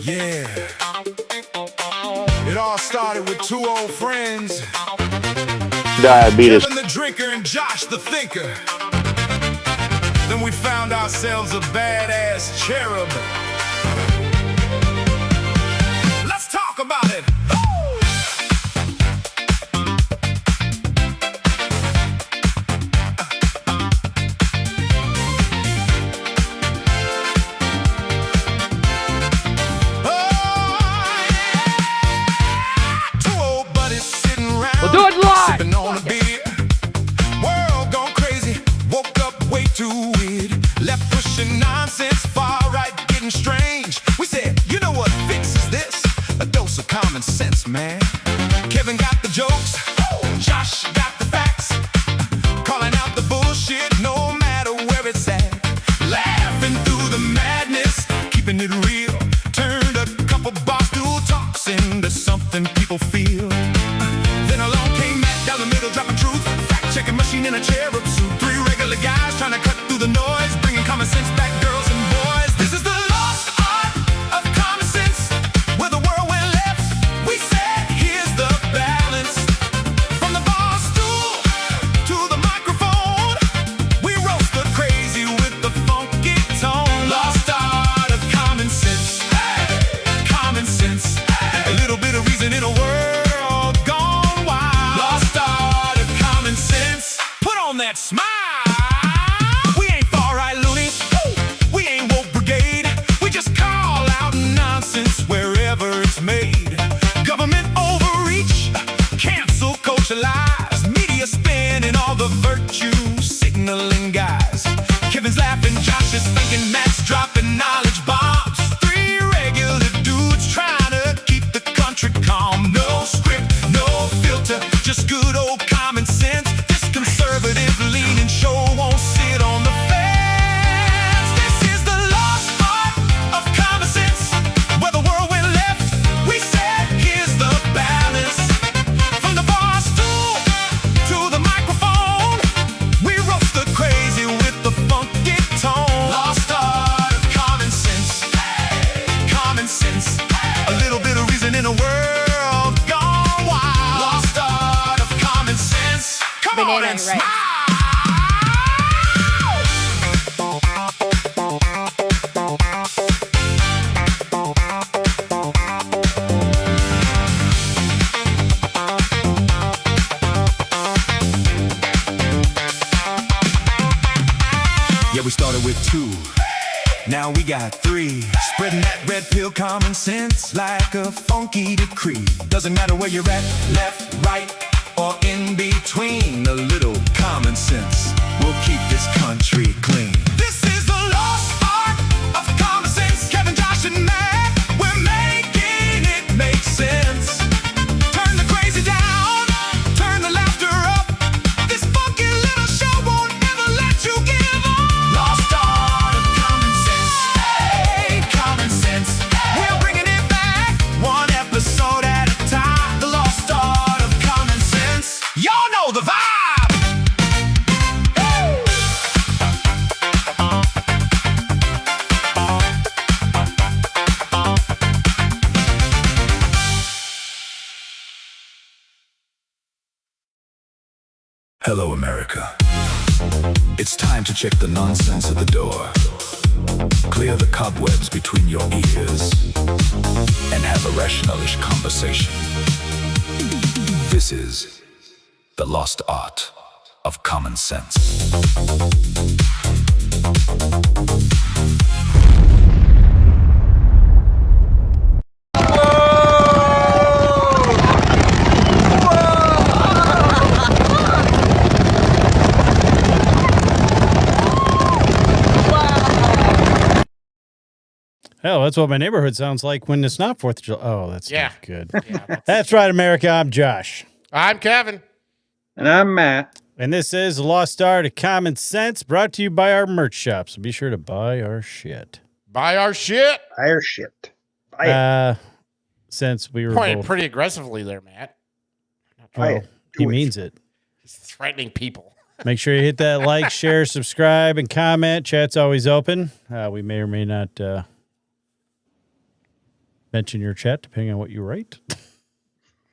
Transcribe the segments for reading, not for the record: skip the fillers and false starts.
Yeah. It all started with two old friends. Diabetes. Kevin the drinker and Josh the thinker. Then we found ourselves a badass cherub. Let's talk about it. We'll do it live! Sipping on a beer. World gone crazy. Woke up way too weird. Left pushing nonsense. Far right getting strange. We said, you know what fixes this? A dose of common sense, man. Kevin got the jokes. Josh got the facts. Calling out the bullshit no matter where it's at. Laughing through the madness. Keeping it real. Turned a couple barstool talks into something people feel. Then along came Matt down the middle, dropping truth. Fact-checking machine in a cherub suit. Three regular guys trying to cut through the noise, bringing common sense back, girls and boys. This is the lost art of common sense. Where the world went left, we said, here's the balance. From the bar stool to the microphone, we roast the crazy with the funky tone. Lost art of common sense. Hey, common sense. Hey. A little bit of reason in a world gone wild. Lost art of common sense. Put on that smile. We ain't far right loonies. We ain't woke brigade. We just call out nonsense wherever it's made. Government overreach, cancel culture lies, media spin and all the virtue signaling guys. Kevin's laughing, Josh is thinking, Matt's dropping knowledge bombs. Three regular dudes trying to keep the country calm. No script, no filter, just good old common sense. This conservative leaning show won't sit on the fence. This is the lost art of common sense. Where the world went left, we said, here's the balance. From the bar stool to the microphone, we roast the crazy with the funky tone. Lost art of common sense. Hey, common sense. Hey. A little bit of reason in a world gone wild. Lost art of common sense. Come on Banana and and rice. smile. Yeah, we started with two. Now we got three. Spreading that red pill common sense like a funky decree. Doesn't matter where you're at, left, right, or in between. A little common sense will keep this country clean. This is the lost art of common sense. Kevin, Josh, and Matt, we're making it make sense. Turn the crazy down, turn the laughter up. This funky little show won't ever let you give up. Lost art of common sense. Hey, common sense. We're bringing it back, one episode at a time. The lost art of common sense. Y'all know the vibe. Hello, America. It's time to check the nonsense at the door. Clear the cobwebs between your ears and have a rationalish conversation. This is the lost art of common sense. Hell, that's what my neighborhood sounds like when it's not 4th of July. Oh, that's Yeah. not good. Yeah, That's right, America. I'm Josh. I'm Kevin. And I'm Matt. And this is the Lost Art of Common Sense, brought to you by our merch shop. So be sure to buy our shit. Buy our shit. Fire shit. Buy it. Since we were Pointing both, pretty aggressively there, Matt. Buy well, it. he Do it. means it. He's threatening people. Make sure you hit that like, share, subscribe, and comment. Chat's always open. We may or may not mention your chat, depending on what you write.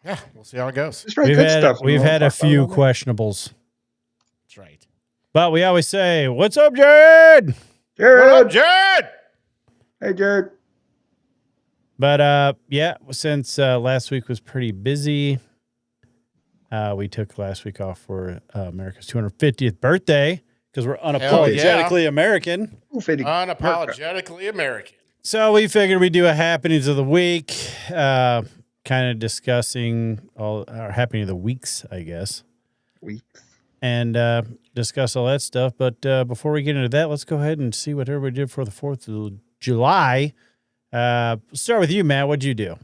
Yeah, we'll see how it goes. Just write good stuff. We've had a few questionables. That's right. But we always say, "What's up, Jared?" Jared. What up, Jared? Hey, Jared. But yeah, since last week was pretty busy, we took last week off for America's 250th birthday because we're unapologetically American. Unapologetically American. So we figured we'd do a happenings of the week, kind of discussing all our happening of the weeks, I guess. And discuss all that stuff. But before we get into that, let's go ahead and see what everybody did for the 4th of July. Start with you, Matt. What'd you do?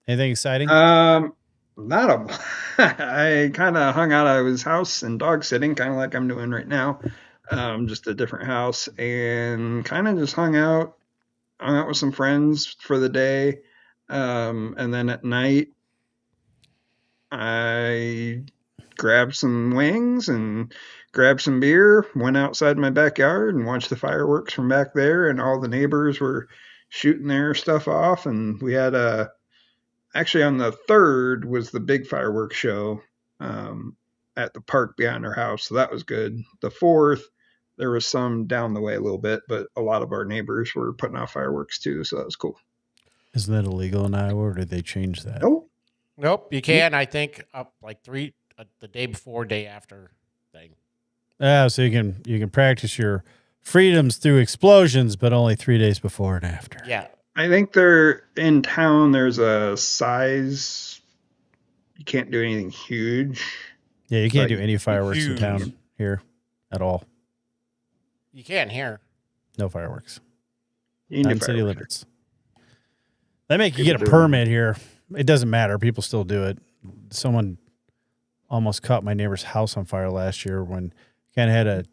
Anything exciting? Not a. I kind of hung out at his house and dog sitting, kind of like I'm doing right now. Just a different house, and kind of just hung out with some friends for the day. And then at night, I grabbed some wings and grabbed some beer, went outside my backyard and watched the fireworks from back there, and all the neighbors were shooting their stuff off. And we had actually on the 3rd was the big fireworks show at the park behind our house, so that was good. The 4th, there was some down the way a little bit, but a lot of our neighbors were putting off fireworks too, so that was cool. Isn't that illegal in Iowa, or did they change that? Nope, you can. I think up like the day before, day after thing. So you can practice your freedoms through explosions, but only 3 days before and after. Yeah. I think they're in town. There's a size. You can't do anything huge. Yeah, you can't do any fireworks in town here at all. You can here. No fireworks. You Not in city limits. They make you get a permit here. It doesn't matter. People still do it. Someone almost caught my neighbor's house on fire last year when kind of had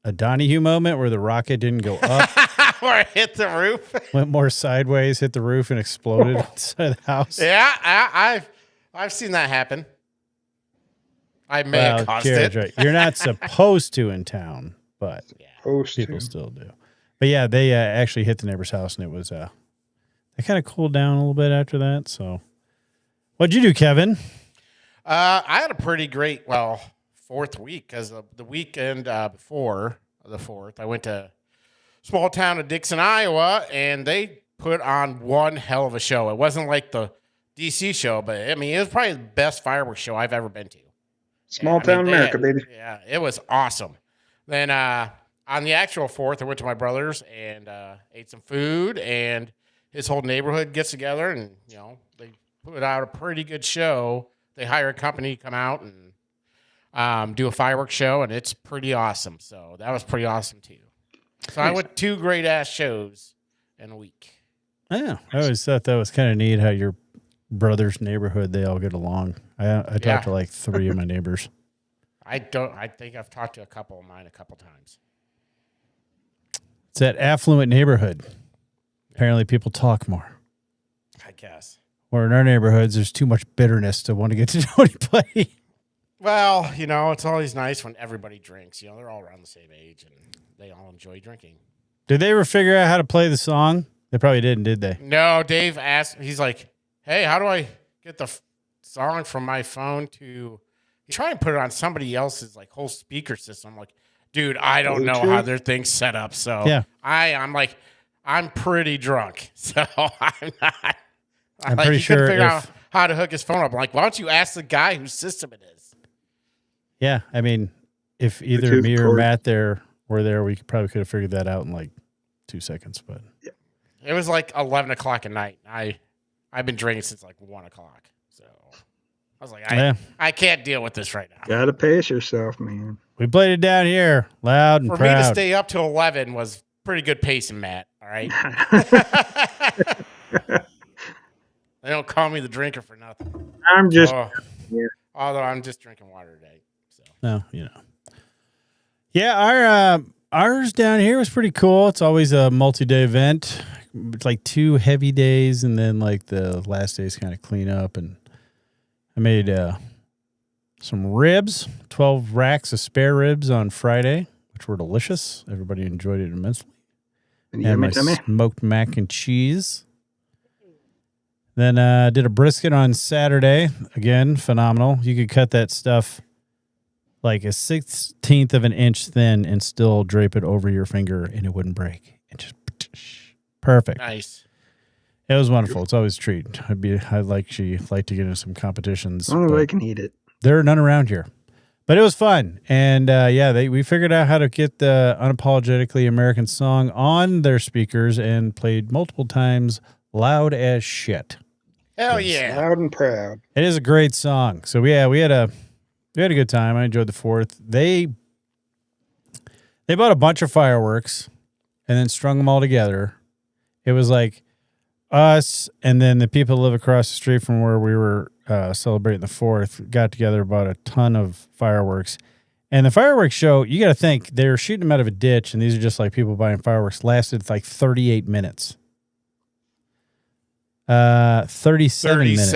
a Donahue moment where the rocket didn't go up. Where it hit the roof. Went more sideways, hit the roof, and exploded inside the house. Yeah, I've seen that happen. I may have caused it. Right. You're not supposed to in town, but people still do. But yeah, they actually hit the neighbor's house, and it was they kind of cooled down a little bit after that. So, what'd you do, Kevin? I had a pretty great, 4th week, because the weekend before the 4th, I went to small town of Dixon, Iowa, and they put on one hell of a show. It wasn't like the DC show, but I mean, it was probably the best fireworks show I've ever been to. Small town America, baby. Yeah, it was awesome. Then on the actual 4th, I went to my brother's and ate some food, and his whole neighborhood gets together, and they put out a pretty good show. They hire a company to come out and do a fireworks show, and it's pretty awesome. So that was pretty awesome too. So I went 2 great ass shows in a week. Yeah, I always thought that was kind of neat how your brother's neighborhood, they all get along. I talked to like 3 of my neighbors. I think I've talked to a couple of mine a couple times. It's that affluent neighborhood. Apparently people talk more. I guess. Or in our neighborhoods, there's too much bitterness to want to get to know anybody. Well, it's always nice when everybody drinks. They're all around the same age and they all enjoy drinking. Did they ever figure out how to play the song? They probably didn't, did they? No, Dave asked, he's like, hey, how do I get the song from my phone to... You try and put it on somebody else's whole speaker system. I'm like, dude, I don't know how their thing's set up. So yeah. I'm like, I'm pretty drunk. So I'm not... I'm pretty sure figure out how to hook his phone up. I'm like, why don't you ask the guy whose system it is? Yeah, I mean, if either me or Matt were there, we probably could have figured that out in 2 seconds. But it was 11 o'clock at night. I've been drinking since 1 o'clock. So I was like, I can't deal with this right now. Gotta pace yourself, man. We played it down here, loud and proud. For me to stay up till 11 was pretty good pacing, Matt. All right. They don't call me the drinker for nothing. I'm just, although I'm just drinking water today. So. No, Yeah, ours down here was pretty cool. It's always a multi-day event. It's 2 heavy days, and then the last day's kind of clean up. And I made some ribs, 12 racks of spare ribs on Friday, which were delicious. Everybody enjoyed it immensely. And my smoked mac and cheese. Then did a brisket on Saturday. Again, phenomenal. You could cut that stuff like a 16th of an inch thin and still drape it over your finger and it wouldn't break. It just perfect. Nice. It was wonderful. It's always a treat. I'd like to get into some competitions. Oh, I can eat it. There are none around here. But it was fun. And we figured out how to get the Unapologetically American song on their speakers and played multiple times loud as shit. Hell yeah. Loud and proud. It is a great song. So we had a good time. I enjoyed the 4th. They bought a bunch of fireworks and then strung them all together. It was like us and then the people who live across the street from where we were celebrating the 4th got together, bought a ton of fireworks. And the fireworks show, you got to think, they were shooting them out of a ditch, and these are just like people buying fireworks, lasted like 38 minutes. 37 minutes.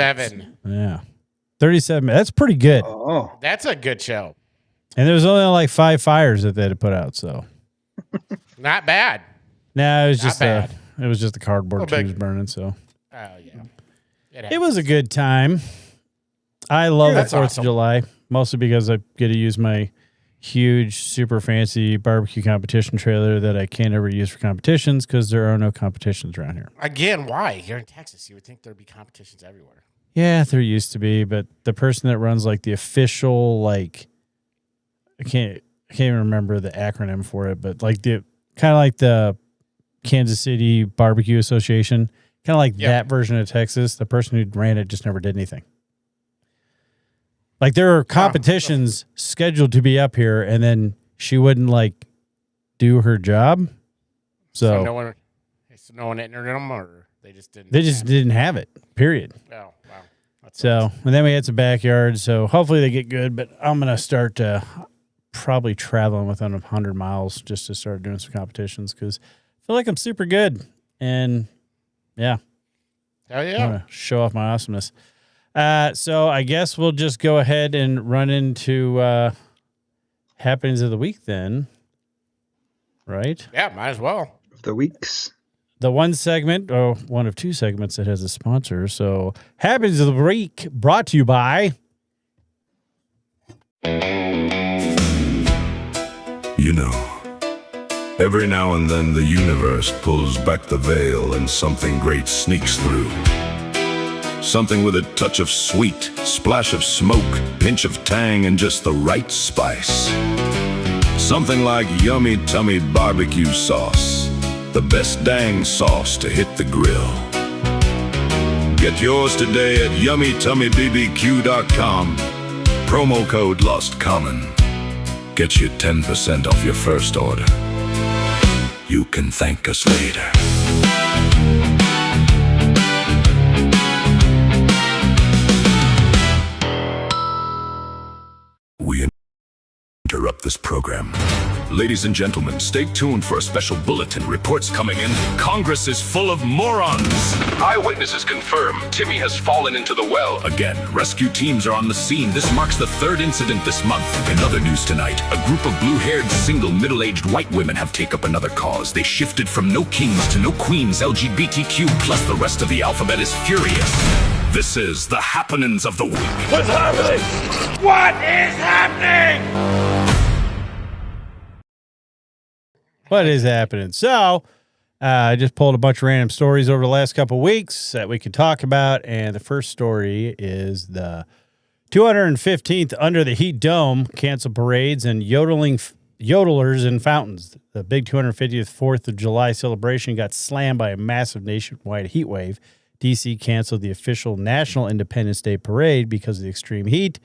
Yeah. 37 minutes. That's pretty good. Oh. That's a good show. And there was only like 5 fires that they had to put out, so. Not bad. No, it was just bad. It was just the cardboard Little tubes burning, so. Oh, yeah. It was a good time. I love the 4th awesome. of July, mostly because I get to use my huge, super fancy barbecue competition trailer that I can't ever use for competitions because there are no competitions around here. Again, why? You're in Texas. You would think there'd be competitions everywhere. Yeah, there used to be, but the person that runs like the official, like, I can't even remember the acronym for it, but like the kind of like the Kansas City Barbecue Association, kind of like that version of Texas. The person who ran it just never did anything. Like there are competitions scheduled to be up here, and then she wouldn't like do her job. So no one entered them, or they just didn't. They just didn't have it. Period. Oh wow. So and then we had some backyard. So hopefully they get good. But I'm gonna start probably traveling within 100 miles just to start doing some competitions because I feel like I'm super good. And yeah, hell yeah, I want to show off my awesomeness. So I guess we'll just go ahead and run into happenings of the week then, right? Yeah, might as well. The weeks. The one segment, or one of 2 segments that has a sponsor. So happenings of the week brought to you by. You know, every now and then the universe pulls back the veil and something great sneaks through. Something with a touch of sweet, splash of smoke, pinch of tang, and just the right spice. Something like yummy tummy barbecue sauce, the best dang sauce to hit the grill. Get yours today at YummyTummyBBQ.com. Promo code LostCommon. Gets you 10% off your first order. You can thank us later. We interrupt this program. Ladies and gentlemen, stay tuned for a special bulletin. Reports coming in. Congress is full of morons. Eyewitnesses confirm Timmy has fallen into the well again. Rescue teams are on the scene. This marks the 3rd incident this month. In other news tonight, a group of blue-haired, single, middle-aged white women have taken up another cause. They shifted from no kings to no queens. LGBTQ plus the rest of the alphabet is furious. This is the Happenens of the week. What's happening? What is happening? What is happening? So, I just pulled a bunch of random stories over the last couple of weeks that we could talk about. And the first story is the 215th Under the Heat Dome canceled parades and yodelers in fountains. The big 250th 4th of July celebration got slammed by a massive nationwide heat wave. D.C. canceled the official National Independence Day parade because of the extreme heat.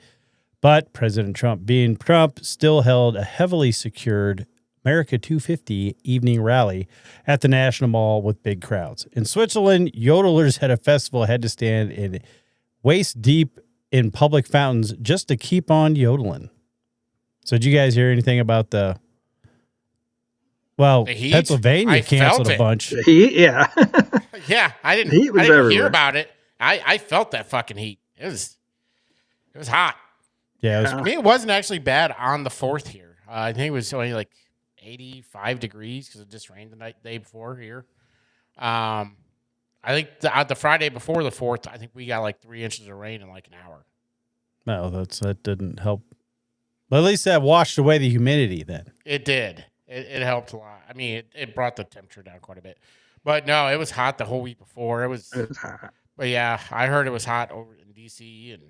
But President Trump, being Trump, still held a heavily secured America 250 evening rally at the National Mall with big crowds. In Switzerland, yodelers at a festival had to stand in waist deep in public fountains just to keep on yodeling. So did you guys hear anything about the heat? Pennsylvania canceled a bunch. The heat, yeah. Yeah, I didn't hear about it. I felt that fucking heat. It was hot. Yeah, it was, I mean, it wasn't actually bad on the 4th here. I think it was only like 85 degrees because it just rained the day before here. I think the Friday before the 4th, I think we got like 3 inches of rain in like an hour. no, that didn't help. But at least that washed away the humidity then. It did. It helped a lot. I mean, it brought the temperature down quite a bit. But no, it was hot the whole week before. It was hot. But yeah, I heard it was hot over in D.C. and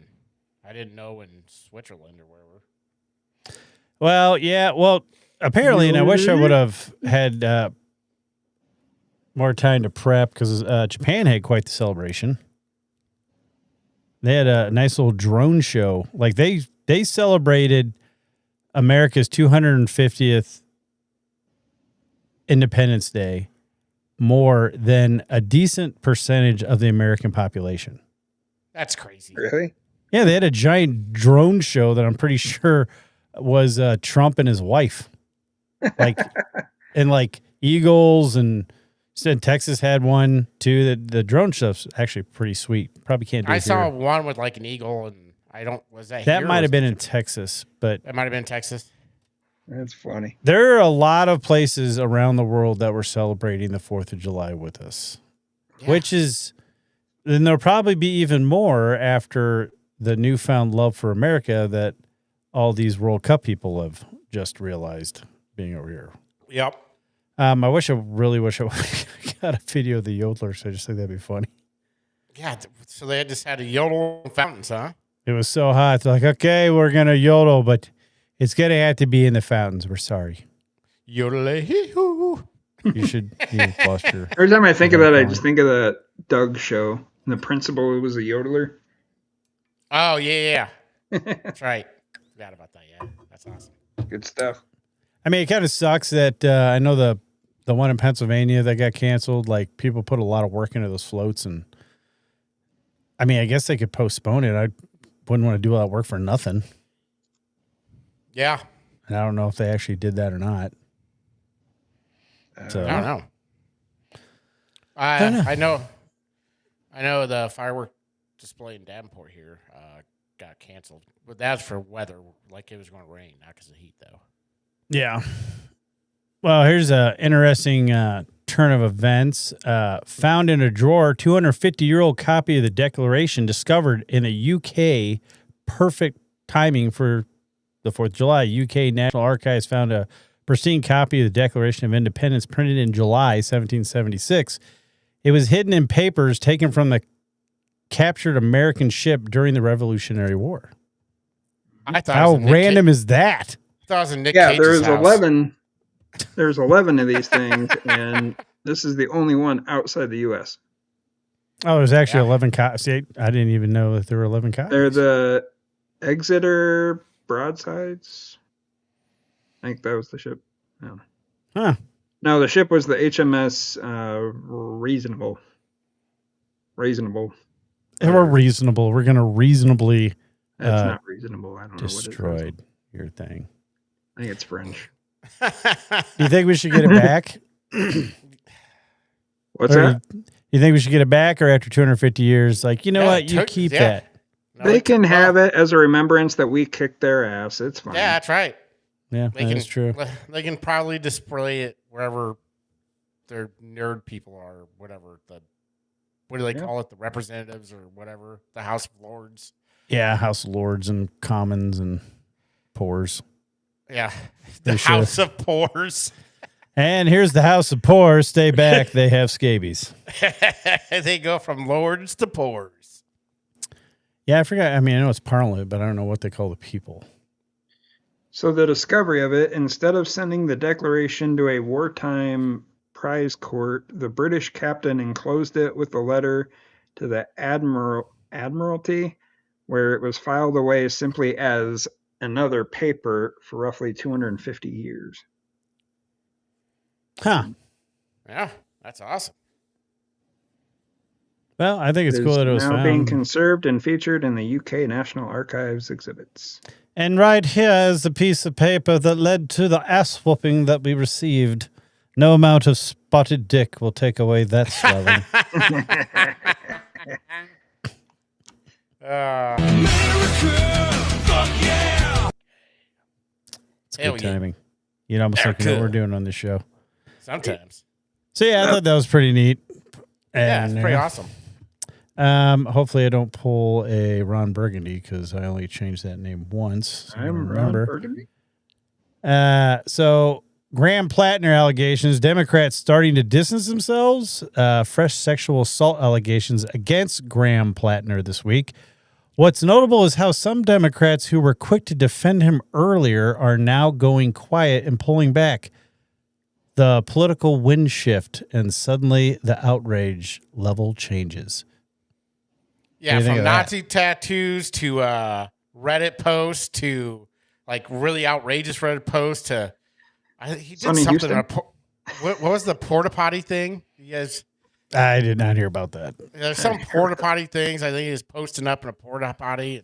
I didn't know in Switzerland or wherever. Well, yeah. Well, apparently, and I wish I would have had more time to prep because Japan had quite the celebration. They had a nice little drone show. Like they celebrated America's 250th Independence Day more than a decent percentage of the American population. That's crazy. Really? Yeah, they had a giant drone show that I'm pretty sure was Trump and his wife. Like, and like eagles, and said Texas had one too. The drone stuff's actually pretty sweet. Probably can't do it I saw here. one with like an eagle, and was that That here or might was have been it- in Texas, but That might have been Texas. That's funny. there are a lot of places around the world that were celebrating the 4th of July with us, which is, then there'll probably be even more after the newfound love for America that all these World Cup people have just realized being over here. Yep. I really wish I got a video of the yodelers. I just think that'd be funny. Yeah. So they just had a yodel fountains, huh? It was so hot. They're like, okay, we're going to yodel, but it's going to have to be in the fountains. We're sorry. Yodel-hee-hoo. You lost your... Every time I think about it, I just think of the Doug show. And the principal who was a yodeler. Oh, yeah. That's right. Forgot about that. Yeah. That's awesome. Good stuff. I mean, it kind of sucks that I know the one in Pennsylvania that got canceled, like people put a lot of work into those floats, and I mean, I guess they could postpone it. I wouldn't want to do all that work for nothing. Yeah. And I don't know if they actually did that or not. So I don't know. I know the firework display in Davenport here got canceled, but that's for weather. Like it was going to rain, not because of heat, though. yeah. Well, here's a interesting turn of events. Found in a drawer, 250-year-old copy of the Declaration discovered in the UK. Perfect timing for the 4th of July. UK National Archives found a pristine copy of the Declaration of Independence printed in July 1776. It was hidden in papers taken from the captured American ship during the Revolutionary War. I thought How it was a Nick random is that? I thought it was in Nick Yeah, Cage's there's house. 11. There's 11 of these things, and this is the only one outside the U.S. Oh, there's actually Yeah. 11 copies. I didn't even know that there were 11 copies. They're the Exeter broadsides. I think that was the ship. No. Huh. No, the ship was the HMS Reasonable. Reasonable. We're reasonable. We're going to reasonably That's not reasonable. I don't know what it is. destroyed your thing. I think it's French. You think we should get it back? What's Or that? You think we should get it back, or after 250 years, like, you know Yeah, what? You took- keep yeah. that. No, They it can took- have it as a remembrance that we kicked their ass. It's fine. Yeah, that's right. Yeah, that's true. They can probably display it wherever their nerd people are, whatever. What do they call it? The representatives or whatever. The House of Lords. Yeah, House of Lords and Commons and Poors. Yeah. They The should. House of Pores. And here's the House of Poors. Stay back. They have scabies. They go from lords to pores. Yeah, I forgot. I mean, I know it's Parliament, but I don't know what they call the people. So the discovery of it, instead of sending the Declaration to a wartime prize court, the British captain enclosed it with a letter to the Admiralty, where it was filed away simply as another paper for roughly 250 years. Huh. Yeah, that's awesome. Well, I think it's It cool is that it was now being found. conserved and featured in the UK National Archives exhibits. And right here is the piece of paper that led to the ass whooping that we received. No amount of spotted dick will take away that swelling. Uh, America, fuck yeah! Hell good yeah. timing. You know, almost like you know what we're doing on this show. Sometimes. So yeah, I thought that was pretty neat. Yeah, it's And, pretty awesome. Hopefully I don't pull a Ron Burgundy because I only changed that name once. So I don't I'm remember. Ron Burgundy. So Graham Plattner allegations, Democrats starting to distance themselves. Fresh sexual assault allegations against Graham Plattner this week. What's notable is how some Democrats who were quick to defend him earlier are now going quiet and pulling back. The political wind shift, and suddenly the outrage level changes. Yeah, What do you think from of that? Nazi tattoos to Reddit posts to like really outrageous Reddit posts to he did Sonny something. Houston? What was the porta potty thing? You guys, I did not hear about that. there's some porta potty things. I think he was posting up in a porta potty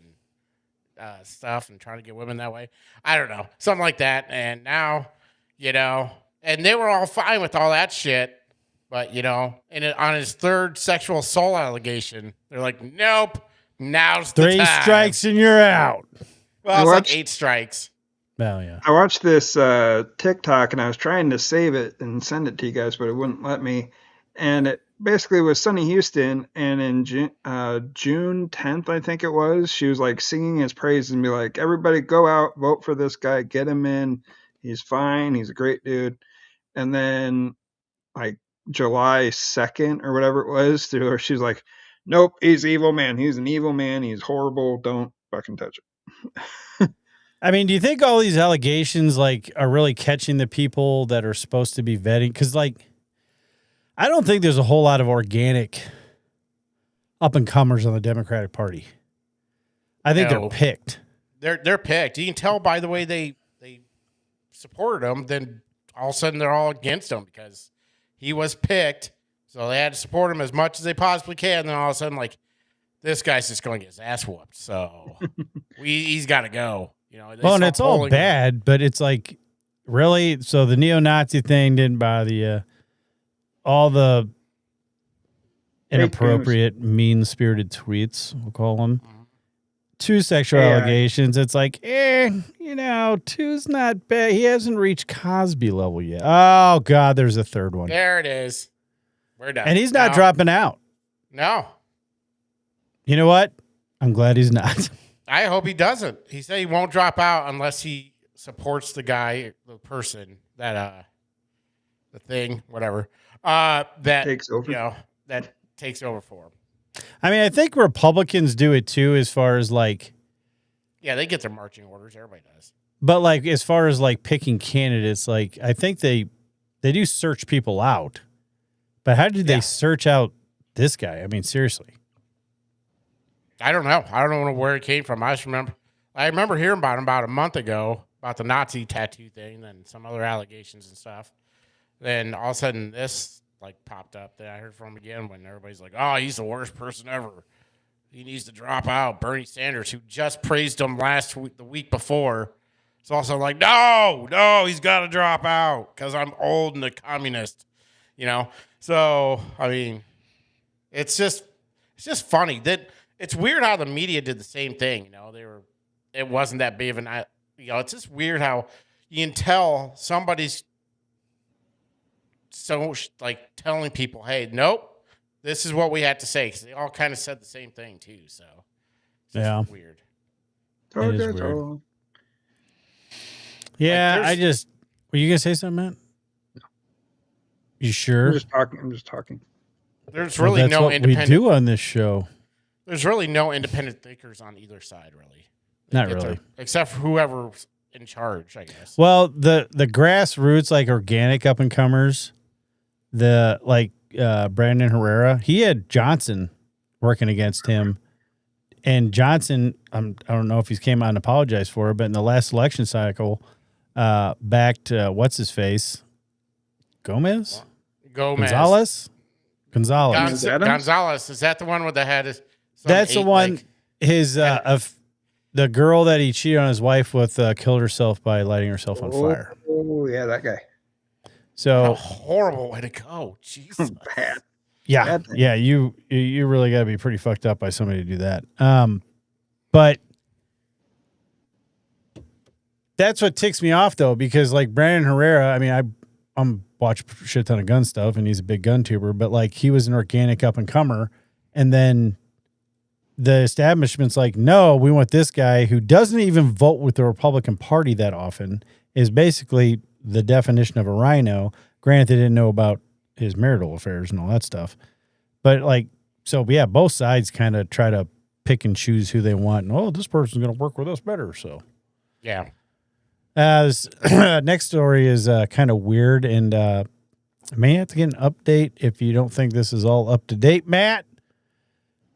and stuff and trying to get women that way. I don't know, something like that. And now, you know, and they were all fine with all that shit. But, you know, on his third sexual assault allegation, they're like, nope, now's the 3 time. strikes and you're out. Well, it's like 8 strikes. Oh, yeah. I watched this TikTok and I was trying to save it and send it to you guys, but it wouldn't let me. And it basically was Sonny Houston. And in June 10th, I think it was, she was like singing his praises and be like, everybody go out, vote for this guy, get him in. He's fine. He's a great dude. And then like July 2nd or whatever it was, she was like, nope, he's an evil man. He's an evil man. He's horrible. Don't fucking touch it. I mean, do you think all these allegations like are really catching the people that are supposed to be vetting? Because like, I don't think there's a whole lot of organic up and comers on the Democratic Party. I think No. they're picked. They're picked. You can tell by the way they supported him. Then all of a sudden they're all against him because he was picked. So they had to support him as much as they possibly can. And then all of a sudden, like, this guy's just going to get his ass whooped. So he's got to go. You know, Well, and it's all bad, but it's like, really? So the neo-Nazi thing didn't bother you. All the inappropriate, mean-spirited tweets, we'll call them. 2 sexual allegations. It's like, you know, 2's not bad. He hasn't reached Cosby level yet. Oh, God, there's a third one. There it is. We're done. And he's not No. dropping out. No. You know what? I'm glad he's not. I hope he doesn't. He said he won't drop out unless he supports the guy, the person that, the thing, whatever, that Takes over. You know, that takes over for him. I mean, I think Republicans do it too, as far as like, Yeah, they get their marching orders. Everybody does. but like as far as like picking candidates, like I think they do search people out. But how did they search out this guy? I mean, seriously. I don't know. I don't know where it came from. I remember hearing about him about a month ago about the Nazi tattoo thing and some other allegations and stuff. Then all of a sudden this like popped up. Then I heard from him again when everybody's like, "Oh, he's the worst person ever. He needs to drop out." Bernie Sanders, who just praised him the week before, is also like, "No, he's got to drop out because I'm old and a communist." You know. So I mean, it's just funny that. It's weird how the media did the same thing. You know, it wasn't that big of an, you know, it's just weird how you can tell somebody's so like telling people, hey, nope, this is what we had to say. Because they all kind of said the same thing too. So it's just weird. It is weird. Yeah, Like, were you going to say something, Matt? You sure? I'm just talking. There's really that's no what independent. we do on this show. There's really no independent thinkers on either side, really. Not really. Except for whoever's in charge, I guess. Well, the grassroots, like organic up and comers, Brandon Herrera, he had Johnson working against him. And Johnson, I don't know if he's came out and apologized for it, but in the last election cycle, backed what's his face? Gomez? Gonzalez. Gonzalez. Is that the one with the head? That's the one. His of the girl that he cheated on his wife with killed herself by lighting herself on fire. Oh yeah, that guy. So a horrible way to go. Jesus. Bad. Yeah, Bad thing. yeah. You really got to be pretty fucked up by somebody to do that. But That's what ticks me off, though, because like Brandon Herrera, I mean, I'm watch a shit ton of gun stuff, and he's a big gun tuber, but like he was an organic up and comer, and then the establishment's like, no, we want this guy who doesn't even vote with the Republican Party that often, is basically the definition of a rhino. Granted, they didn't know about his marital affairs and all that stuff, but like, so yeah, both sides kind of try to pick and choose who they want. And, oh, this person's going to work with us better. So Yeah. Next story is kind of weird, and I may have to get an update if you don't think this is all up to date, Matt.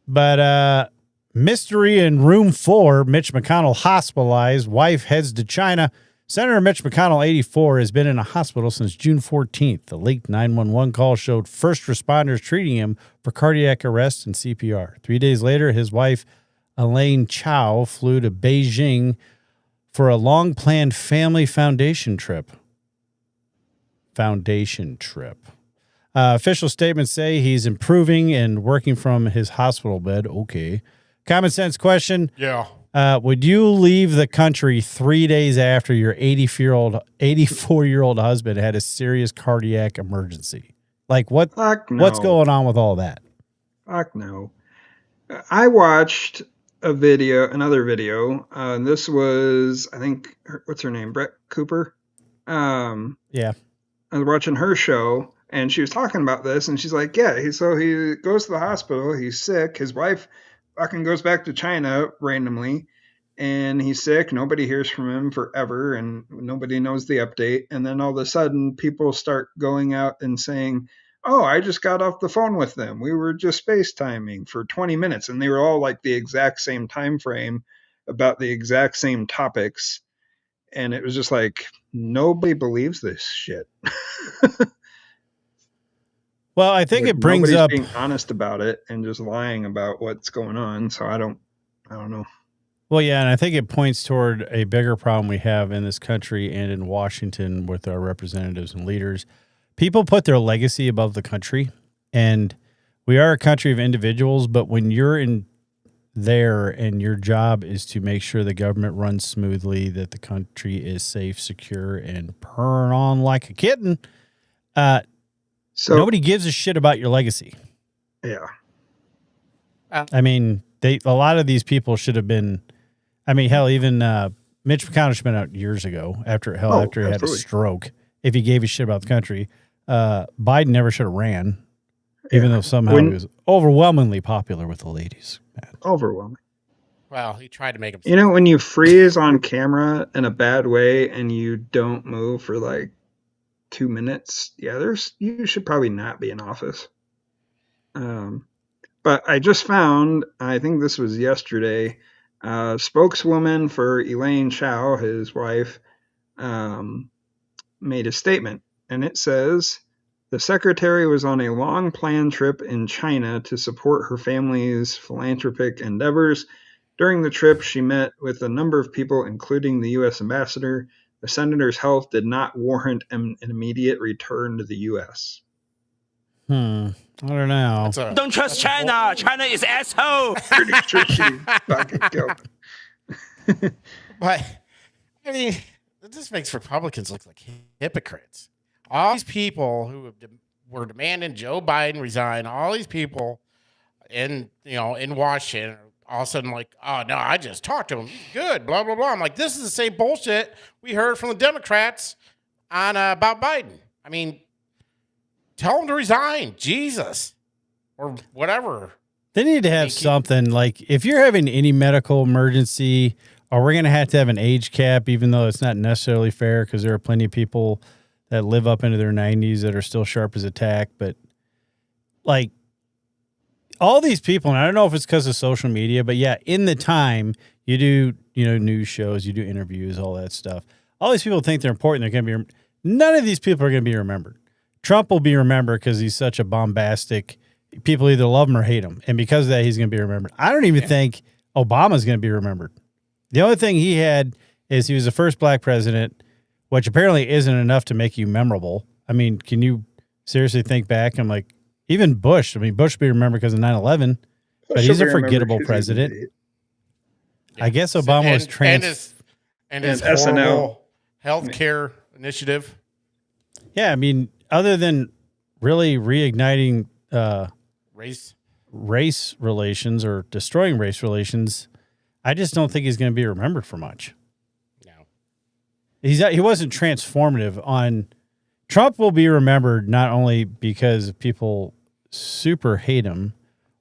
But mystery in room 4, Mitch McConnell hospitalized, wife heads to China. Senator Mitch McConnell, 84, has been in a hospital since June 14th. The leaked 911 call showed first responders treating him for cardiac arrest and CPR. 3 days later, his wife, Elaine Chow, flew to Beijing for a long-planned family foundation trip. Official statements say he's improving and working from his hospital bed. Okay. Common sense question. Yeah. Would you leave the country 3 days after your 84-year-old husband had a serious cardiac emergency? Like what? Fuck no. What's going on with all that? Fuck no. I watched another video. This was, I think, what's her name? Brett Cooper. Yeah. I was watching her show, and she was talking about this, and she's like, yeah, so he goes to the hospital, he's sick, his wife fucking goes back to China randomly, and he's sick, nobody hears from him forever, and nobody knows the update, and then all of a sudden, people start going out and saying, oh, I just got off the phone with them. We were just FaceTiming for 20 minutes, and they were all like the exact same time frame about the exact same topics. And it was just like, nobody believes this shit. Well, I think it brings Nobody's up being honest about it and just lying about what's going on. So I don't know. Well, yeah, and I think it points toward a bigger problem we have in this country and in Washington with our representatives and leaders. People put their legacy above the country, and we are a country of individuals, but when you're in there and your job is to make sure the government runs smoothly, that the country is safe, secure, and purring on like a kitten, so nobody gives a shit about your legacy. Yeah. I mean, a lot of these people should have been, I mean, hell, even Mitch McConnell should have been out years ago after he had a stroke. If he gave a shit about the country, Biden never should have ran, even though somehow he was overwhelmingly popular with the ladies. Overwhelming. Well, he tried to make him. You know, when you freeze on camera in a bad way and you don't move for like 2 minutes, you should probably not be in office. But I just found, I think this was yesterday, spokeswoman for Elaine Chow, his wife, made a statement, and it says, the secretary was on a long-planned trip in China to support her family's philanthropic endeavors. During the trip, she met with a number of people, including the U.S. ambassador. The senator's health did not warrant an immediate return to the U.S. I don't know. Don't trust China. China is asshole. Pretty sure she fucking killed him. But, I mean, this makes Republicans look like hypocrites. All these people who were demanding Joe Biden resign, all these people in Washington, all of a sudden like, oh, no, I just talked to him. He's good, blah, blah, blah. I'm like, this is the same bullshit we heard from the Democrats on about Biden. I mean, tell him to resign. Jesus. Or whatever. They need to have something like if you're having any medical emergency, or we're going to have an age cap, even though it's not necessarily fair because there are plenty of people that live up into their 90s that are still sharp as a tack. But like all these people, and I don't know if it's because of social media, but yeah, in the time you do, news shows, you do interviews, all that stuff. All these people think they're important. They're going to be, none of these people are going to be remembered. Trump will be remembered because he's such a bombastic, people either love him or hate him. And because of that, he's going to be remembered. I don't even think Obama's going to be remembered. The only thing he had is he was the first black president, which apparently isn't enough to make you memorable. I mean, can you seriously think back? I'm like, even Bush. I mean, Bush will be remembered because of 9/11, but he's a forgettable president. Yeah. I guess Obama was And his And SNL. horrible healthcare initiative. Yeah, I mean, other than really reigniting race relations or destroying race relations, I just don't think he's going to be remembered for much. No. He wasn't transformative on. Trump will be remembered not only because people super hate him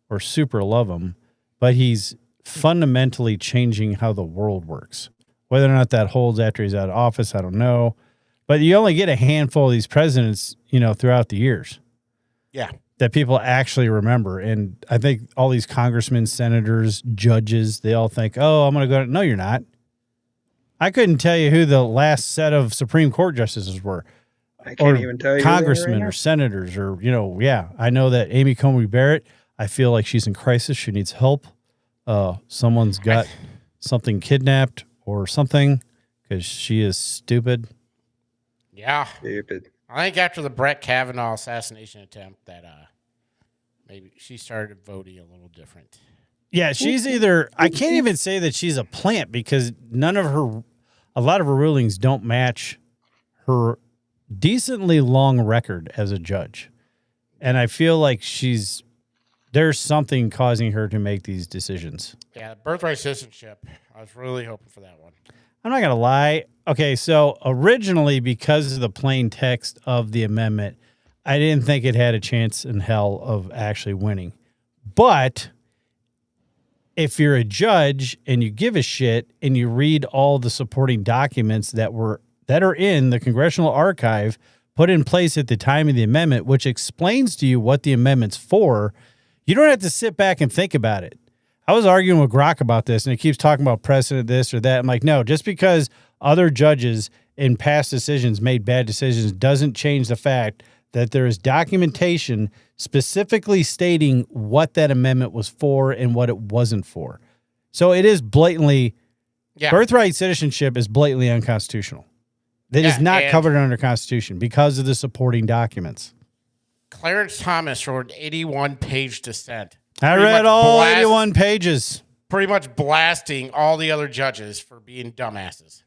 or super love him, but he's fundamentally changing how the world works. Whether or not that holds after he's out of office, I don't know. But you only get a handful of these presidents, throughout the years. Yeah. That people actually remember. And I think all these congressmen, senators, judges, they all think, oh, I'm going to go. No, you're not. I couldn't tell you who the last set of Supreme Court justices were. I can't even tell you. Congressmen or senators or, I know that Amy Coney Barrett, I feel like she's in crisis. She needs help. Someone's got something kidnapped or something because she is stupid. Yeah. Stupid. I think after the Brett Kavanaugh assassination attempt that maybe she started voting a little different. Yeah, she's either, I can't even say that she's a plant because a lot of her rulings don't match her decently long record as a judge. And I feel like there's something causing her to make these decisions. Yeah, birthright citizenship. I was really hoping for that one. I'm not going to lie. Okay, so originally, because of the plain text of the amendment, I didn't think it had a chance in hell of actually winning. But if you're a judge and you give a shit and you read all the supporting documents that are in the Congressional Archive put in place at the time of the amendment, which explains to you what the amendment's for, you don't have to sit back and think about it. I was arguing with Grok about this, and he keeps talking about precedent this or that. I'm like, no, just because other judges in past decisions made bad decisions doesn't change the fact that there is documentation specifically stating what that amendment was for and what it wasn't for. So it is blatantly, birthright citizenship is blatantly unconstitutional. That is not covered under Constitution because of the supporting documents. Clarence Thomas wrote an 81-page dissent. I read all 81 pages. Pretty much blasting all the other judges for being dumbasses.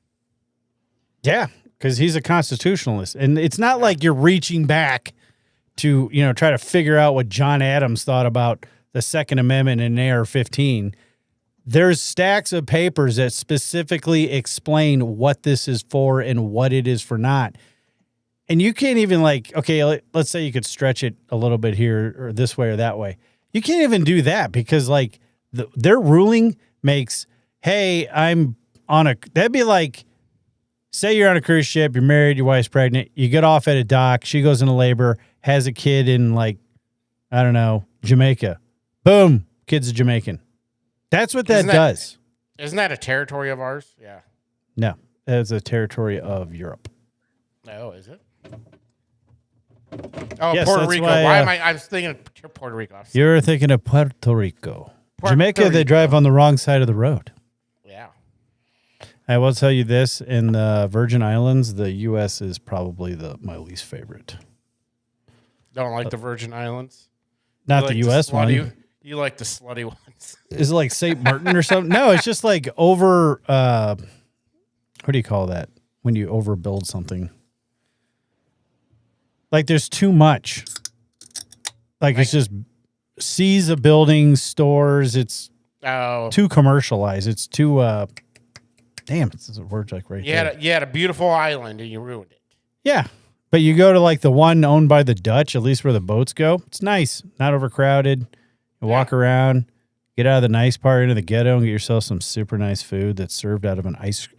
Yeah, because he's a constitutionalist. And it's not like you're reaching back to, try to figure out what John Adams thought about the Second Amendment in AR-15. There's stacks of papers that specifically explain what this is for and what it is for not. And you can't even let's say you could stretch it a little bit here or this way or that way. You can't even do that because their ruling makes, hey, that'd be like, say you're on a cruise ship, you're married, your wife's pregnant, you get off at a dock, she goes into labor, has a kid in Jamaica. Boom, kid's a Jamaican. That's what that does. Isn't that a territory of ours? Yeah. No, that's a territory of Europe. Oh, is it? Oh, Yes, Puerto that's Rico. why, Why am I was thinking of Puerto Rico. You're thinking of Puerto Rico. Jamaica, Rico. they drive on the wrong side of the road. Yeah. I will tell you this, in the Virgin Islands, the U.S. is probably my least favorite. Don't like the Virgin Islands? Not the U.S. one. You like the slutty ones. Is it like St. Martin or something? No, it's just like over, what do you call that? When you overbuild something. Like there's too much. Like it's just seas of buildings, stores. It's too commercialized. It's too, damn, it's a word like right there. You had a beautiful island and you ruined it. Yeah. But you go to the one owned by the Dutch, at least where the boats go. It's nice. Not overcrowded. You walk around, get out of the nice part into the ghetto and get yourself some super nice food that's served out of an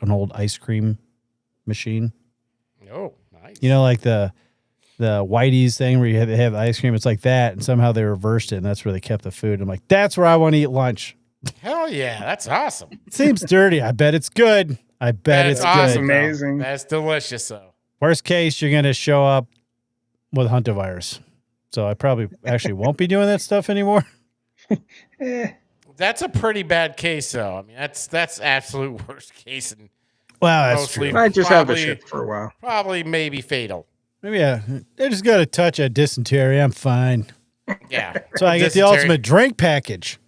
old ice cream machine. Oh, nice. Like the Whitey's thing where you have the ice cream. It's like that. And somehow they reversed it. And that's where they kept the food. I'm like, that's where I want to eat lunch. Hell yeah. That's awesome. It seems dirty. I bet it's good. I bet it's awesome, good. Amazing. That's delicious, though. Worst case, you're going to show up with hantavirus. So I probably actually won't be doing that stuff anymore. That's a pretty bad case, though. I mean, that's absolute worst case. And Well, that's true. I just have the shit for a while. Probably maybe fatal. Maybe I just got a touch of dysentery. I'm fine. Yeah. So I get the Dysentery. ultimate drink package.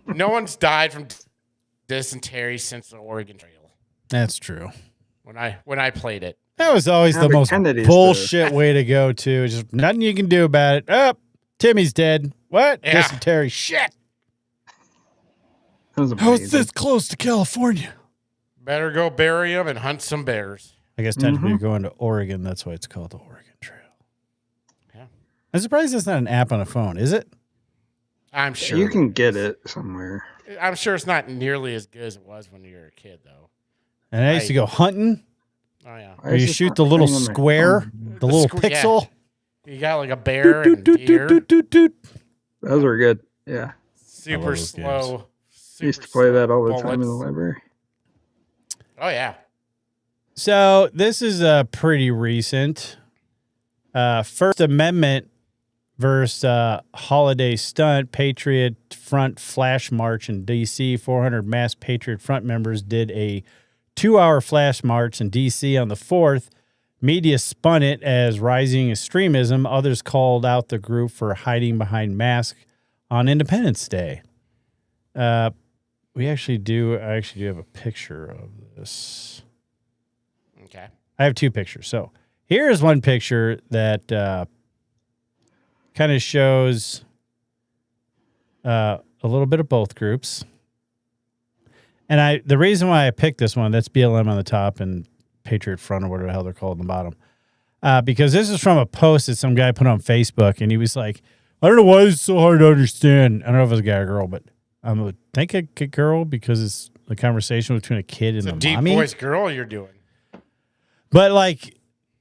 No one's died from dysentery since the Oregon Trail. That's true. when I played it. That was always Yeah, the but most Kennedy's bullshit way to go to. Just nothing you can do about it. Oh, Timmy's dead. What? Yeah. Dysentery. Shit. That was How is amazing. this close to California? Better go bury them and hunt some bears. I guess technically you're going to Oregon. That's why it's called the Oregon Trail. Yeah. I'm surprised that's not an app on a phone. Is it? I'm sure You can get it somewhere. I'm sure it's not nearly as good as it was when you were a kid, though. And I used to go hunting. Oh yeah, Why Where is you this shoot not the little playing on my square, phone? the little squ- yeah. pixel. you got like a bear and Doot, doot, deer. doot, doot, doot. Those were good. Yeah. Super those slow. I used to super play that slow all the time in the bullets. library. Oh yeah, So this is pretty recent. First Amendment versus holiday stunt. Patriot Front flash march in D.C. 400 mass Patriot Front members did a 2-hour flash march in D.C. on the 4th. Media spun it as rising extremism. Others called out the group for hiding behind masks on Independence Day. I actually do have a picture of this. okay. I have two pictures. So here's one picture that kind of shows a little bit of both groups. And the reason why I picked this one, that's BLM on the top and Patriot Front or whatever the hell they're called on the bottom. Because this is from a post that some guy put on Facebook, and he was like, I don't know why it's so hard to understand. I don't know if it's a guy or girl, but I would think a girl because it's a conversation between a kid and It's a a deep mommy. voice girl you're doing. But like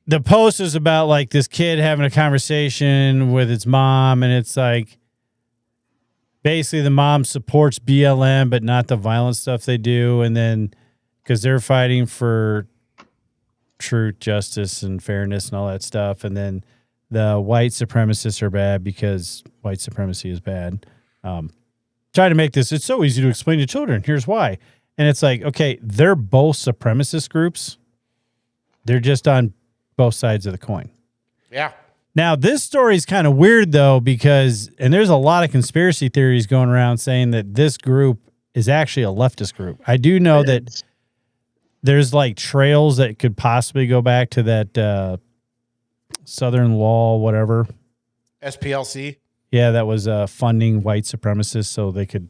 the post is about like this kid having a conversation with its mom, and it's like basically the mom supports BLM, but not the violent stuff they do. And then because they're fighting for truth, justice, and fairness and all that stuff. And then the white supremacists are bad because white supremacy is bad. Trying to make this, it's so easy to explain to children. Here's why. And it's like, okay, they're both supremacist groups. They're just on both sides of the coin. Yeah. Now, this story is kind of weird, though, because, and there's a lot of conspiracy theories going around saying that this group is actually a leftist group. I do know that there's like trails that could possibly go back to that Southern Law, whatever. SPLC. Yeah, that was funding white supremacists so they could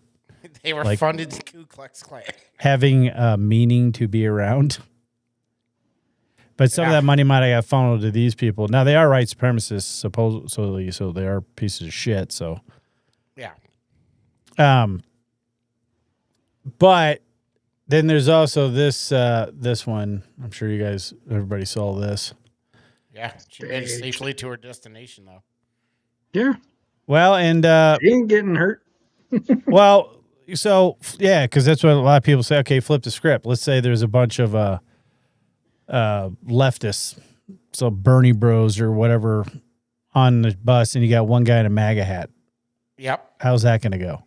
They were Like- funded the Ku Klux Klan. having meaning to be around. But some of Yeah. that money might have got funneled to these people. Now, they are white supremacists, supposedly, so they are pieces of shit, so. Yeah. But then there's also this one. I'm sure everybody saw this. Yeah. She made it safely to her destination, though. Yeah. Well, and He ain't getting hurt. well, so yeah, because that's what a lot of people say. Okay, flip the script. Let's say there's a bunch of leftists, so Bernie Bros or whatever, on the bus, and you got one guy in a MAGA hat. Yep. How's that going to go?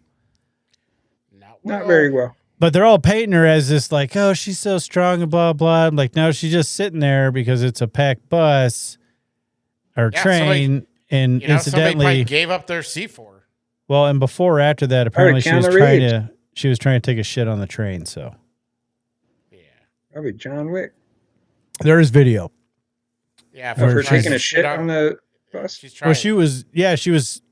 Not very well. But they're all painting her as this like, oh, she's so strong and blah, blah. I'm like, no, she's just sitting there because it's a packed bus or Yeah, train. And You know, somebody incidentally, probably gave up their C4. well, and before or after that, apparently Keanu Reeves. she was trying to take a shit on the train. So Yeah. Probably John Wick. there is video. Yeah. For Where taking trying a to shit on the bus. She's trying. Well, she was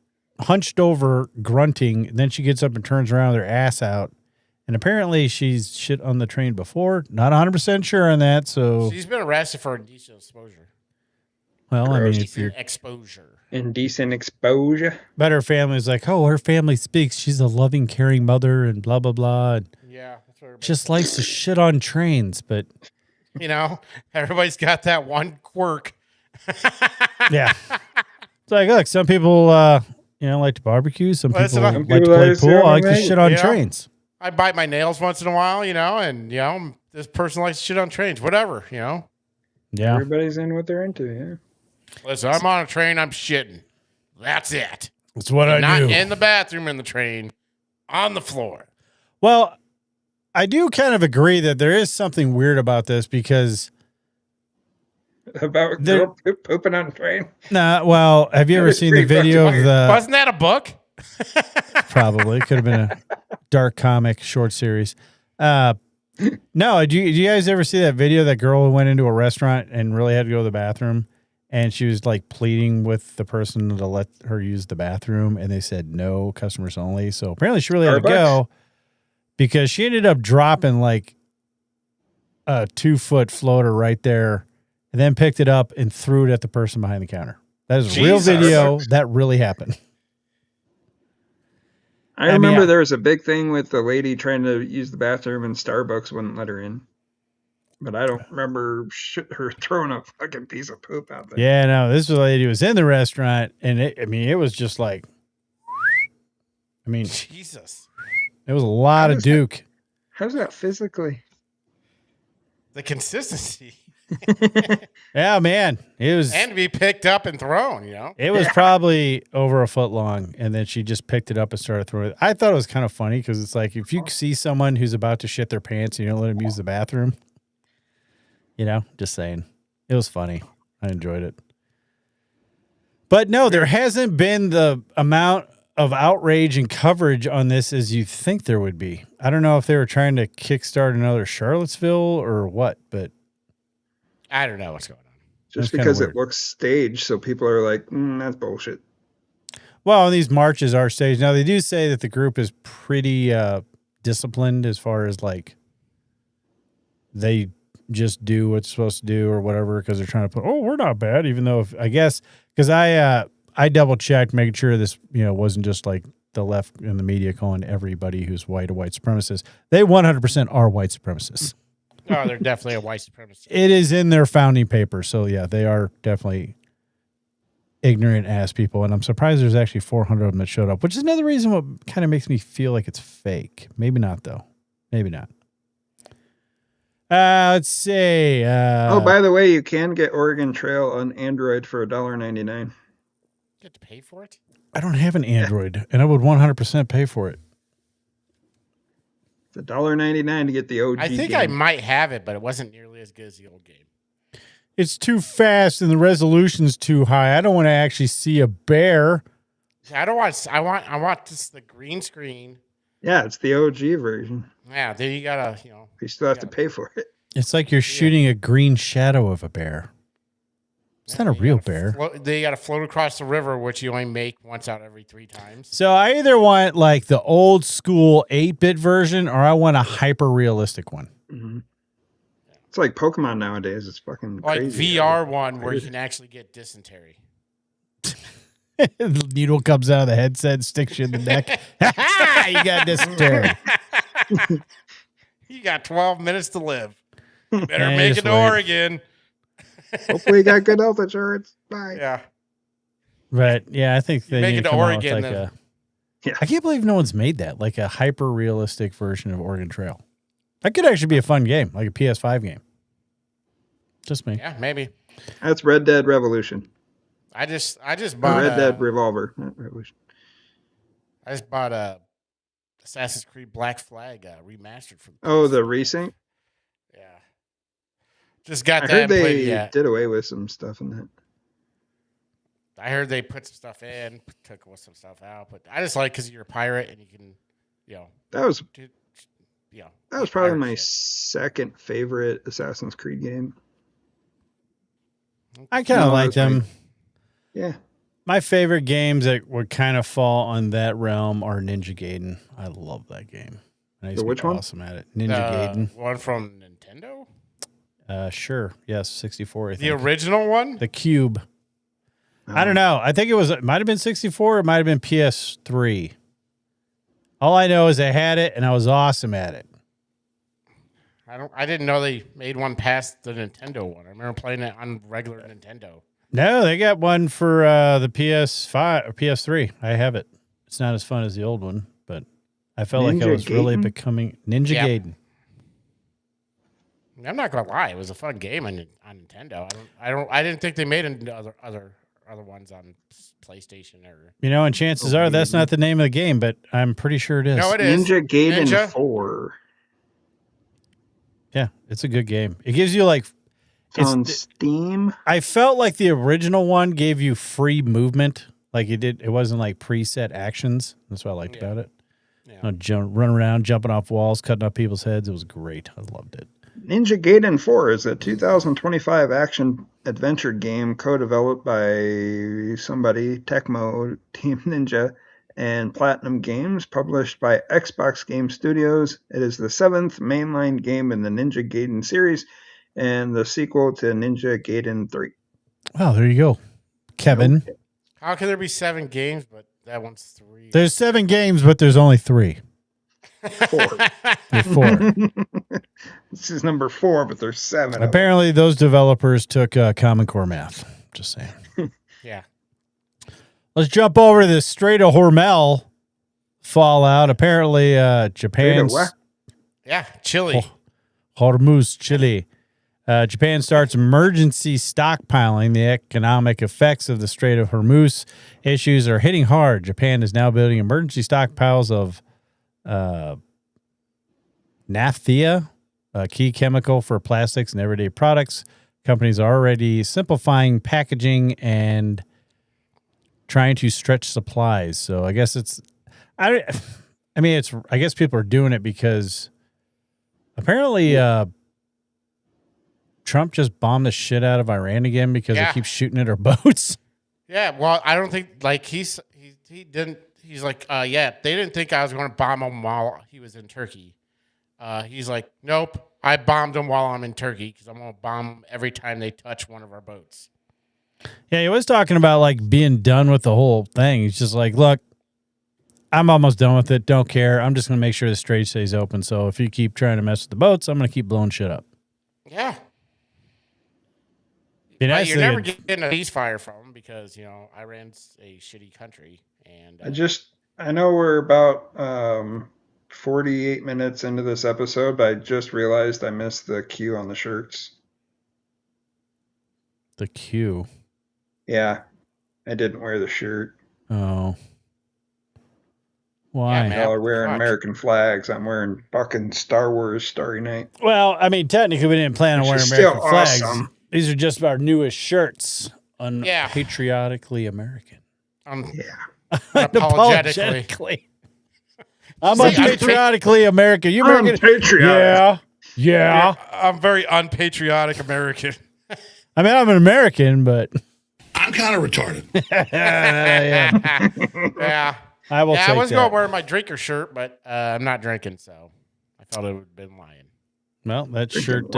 hunched over, grunting. And then she gets up and turns around with her ass out. And apparently she's shit on the train before. Not 100% sure on that. So, She's been arrested for indecent exposure. well, I mean, if Indecent you're, exposure. Indecent exposure. but her family's like, oh, her family speaks. She's a loving, caring mother and blah, blah, blah. And Yeah. That's what everybody just likes to shit on trains. But You know, everybody's got that one quirk. yeah. It's like, look, some people, like to barbecue. Some Well, that's people about- like Some to people play like to pool. sit I on like to wagon. shit on Yeah. trains. I bite my nails once in a while, and this person likes to shit on trains, whatever, Yeah. Everybody's in what they're into, yeah. Listen, I'm on a train, I'm shitting. That's it. That's what I Not do. in the bathroom in the train, on the floor. Well, I do kind of agree that there is something weird about this because, About There- girl pooping on a train. have you That ever is seen the pretty fucking video of weird. the, Wasn't that a book? probably, it could have been a dark comic short series. No, did you guys ever see that video? That girl who went into a restaurant and really had to go to the bathroom, and she was like pleading with the person to let her use the bathroom, and they said no, customers only. So apparently she really had to go because she ended up dropping like a 2-foot floater right there, and then picked it up and threw it at the person behind the counter. That is a real video. That really happened. I remember there was a big thing with the lady trying to use the bathroom and Starbucks wouldn't let her in. But I don't remember her throwing a fucking piece of poop out there. Yeah, no, this lady was in the restaurant, and it was just like, Jesus. It was a lot of Duke. How's that physically? The consistency. Yeah, man. It was, and to be picked up and thrown, It was probably over a foot long, and then she just picked it up and started throwing it. I thought it was kind of funny because it's like if you see someone who's about to shit their pants and you don't let them use the bathroom, just saying. It was funny. I enjoyed it. But no, there hasn't been the amount of outrage and coverage on this as you think there would be. I don't know if they were trying to kickstart another Charlottesville or what, but I don't know what's going on. Just because it looks staged, so people are like, that's bullshit. Well, these marches are staged. Now, they do say that the group is pretty disciplined as far as, like, they just do what's supposed to do or whatever because they're trying to put, we're not bad, even though, I guess, because I double-checked, making sure this, wasn't just, like, the left and the media calling everybody who's white a white supremacist. They 100% are white supremacists. Oh, they're definitely a white supremacist. It is in their founding papers. So, yeah, they are definitely ignorant ass people. And I'm surprised there's actually 400 of them that showed up, which is another reason what kind of makes me feel like it's fake. Maybe not, though. Maybe not. Let's see. By the way, you can get Oregon Trail on Android for $1.99. You have to pay for it? I don't have an Android, and I would 100% pay for it. It's $1.99 to get the OG I think game. I might have it, but it wasn't nearly as good as the old game. It's too fast and the resolution's too high. I don't want to actually see a bear. I don't want. I want just the green screen. Yeah, it's the OG version. Yeah, then you gotta, You still have to pay for it. It's like you're shooting a green shadow of a bear. It's not a real bear. They got to float across the river, which you only make once out every 3 times. So I either want like the old school 8-bit version or I want a hyper realistic one. Mm-hmm. It's like Pokemon nowadays. It's fucking like crazy. VR one where you can actually get dysentery. The needle comes out of the headset and sticks you in the neck. You got dysentery. You got 12 minutes to live. Better make it to Oregon. Hopefully you got good health insurance. Bye. Yeah. But yeah, I think they make need it to to come out Oregon. with like I can't believe no one's made that. Like a hyper realistic version of Oregon Trail. That could actually be a fun game, like a PS5 game. Just me. Yeah, maybe. That's Red Dead Revolution. I just bought Red Dead Revolver, not Revolution. I just bought a Assassin's Creed Black Flag remastered for the resync? Yeah. Just got that. I heard they did away with some stuff in that. I heard they put some stuff in, took some stuff out, but I just like because you're a pirate and you can, That was that was probably my second favorite Assassin's Creed game. I kind of like them. Yeah. My favorite games that would kind of fall on that realm are Ninja Gaiden. I love that game. Which one? Awesome at it. Ninja Gaiden. One from Nintendo? Sure. Yes, 64. I think. The original one? The Cube. I don't know. I think it might have been 64. It might have been PS3. All I know is I had it and I was awesome at it. I didn't know they made one past the Nintendo one. I remember playing it on regular Nintendo. No, they got one for the PS5 or PS3. I have it. It's not as fun as the old one, but I felt like I was really becoming Ninja Gaiden. I'm not gonna lie, it was a fun game on Nintendo. I didn't think they made other ones on PlayStation or. And chances are that's not the name of the game, but I'm pretty sure it is. No, it is. Ninja Gaiden 4. Yeah, it's a good game. It gives you like. It's on Steam. I felt like the original one gave you free movement. Like it wasn't like preset actions. That's what I liked about it. Running around, jumping off walls, cutting off people's heads. It was great. I loved it. Ninja Gaiden 4 is a 2025 action-adventure game co-developed by somebody, Tecmo, Team Ninja, and Platinum Games, published by Xbox Game Studios. It is the 7th mainline game in the Ninja Gaiden series and the sequel to Ninja Gaiden 3. Wow, there you go. Kevin. Okay. How can there be 7 games, but that one's 3? There's 7 games, but there's only 3. 4. There's 4. This is number 4, but there's 7. Apparently, those developers took Common Core math. Just saying. Yeah. Let's jump over to the Strait of Hormel fallout. Apparently, Japan's Yeah, Chile. Hormuz, Chile. Japan starts emergency stockpiling. The economic effects of the Strait of Hormuz issues are hitting hard. Japan is now building emergency stockpiles of naphtha, a key chemical for plastics and everyday products. Companies are already simplifying packaging and trying to stretch supplies. So I guess I guess people are doing it because apparently Trump just bombed the shit out of Iran again because they keep shooting at our boats. Yeah, well, I don't think he didn't. He's like, they didn't think I was going to bomb him while he was in Turkey. He's like, nope, I bombed him while I'm in Turkey because I'm going to bomb them every time they touch one of our boats. Yeah, he was talking about like being done with the whole thing. He's just like, look, I'm almost done with it. Don't care. I'm just going to make sure the strait stays open. So if you keep trying to mess with the boats, I'm going to keep blowing shit up. Yeah. Nice you're never getting a ceasefire from them because, Iran's a shitty country. And I know we're about 48 minutes into this episode, but I just realized I missed the Q on the shirts. The Q? Yeah, I didn't wear the shirt. Oh. Why? Yeah, y'all are wearing American flags. I'm wearing fucking Star Wars Starry Night. Well, I mean, technically we didn't plan on wearing American flags. Awesome. These are just our newest shirts. Unpatriotically American. Unapologetically. I'm unpatriotically American. You American? Unpatriotic. Yeah. I'm very unpatriotic American. I mean, I'm an American, but I'm kind of retarded. Yeah. I will. I was going to wear my drinker shirt, but I'm not drinking, so I thought it would have been lying. Well, that shirt,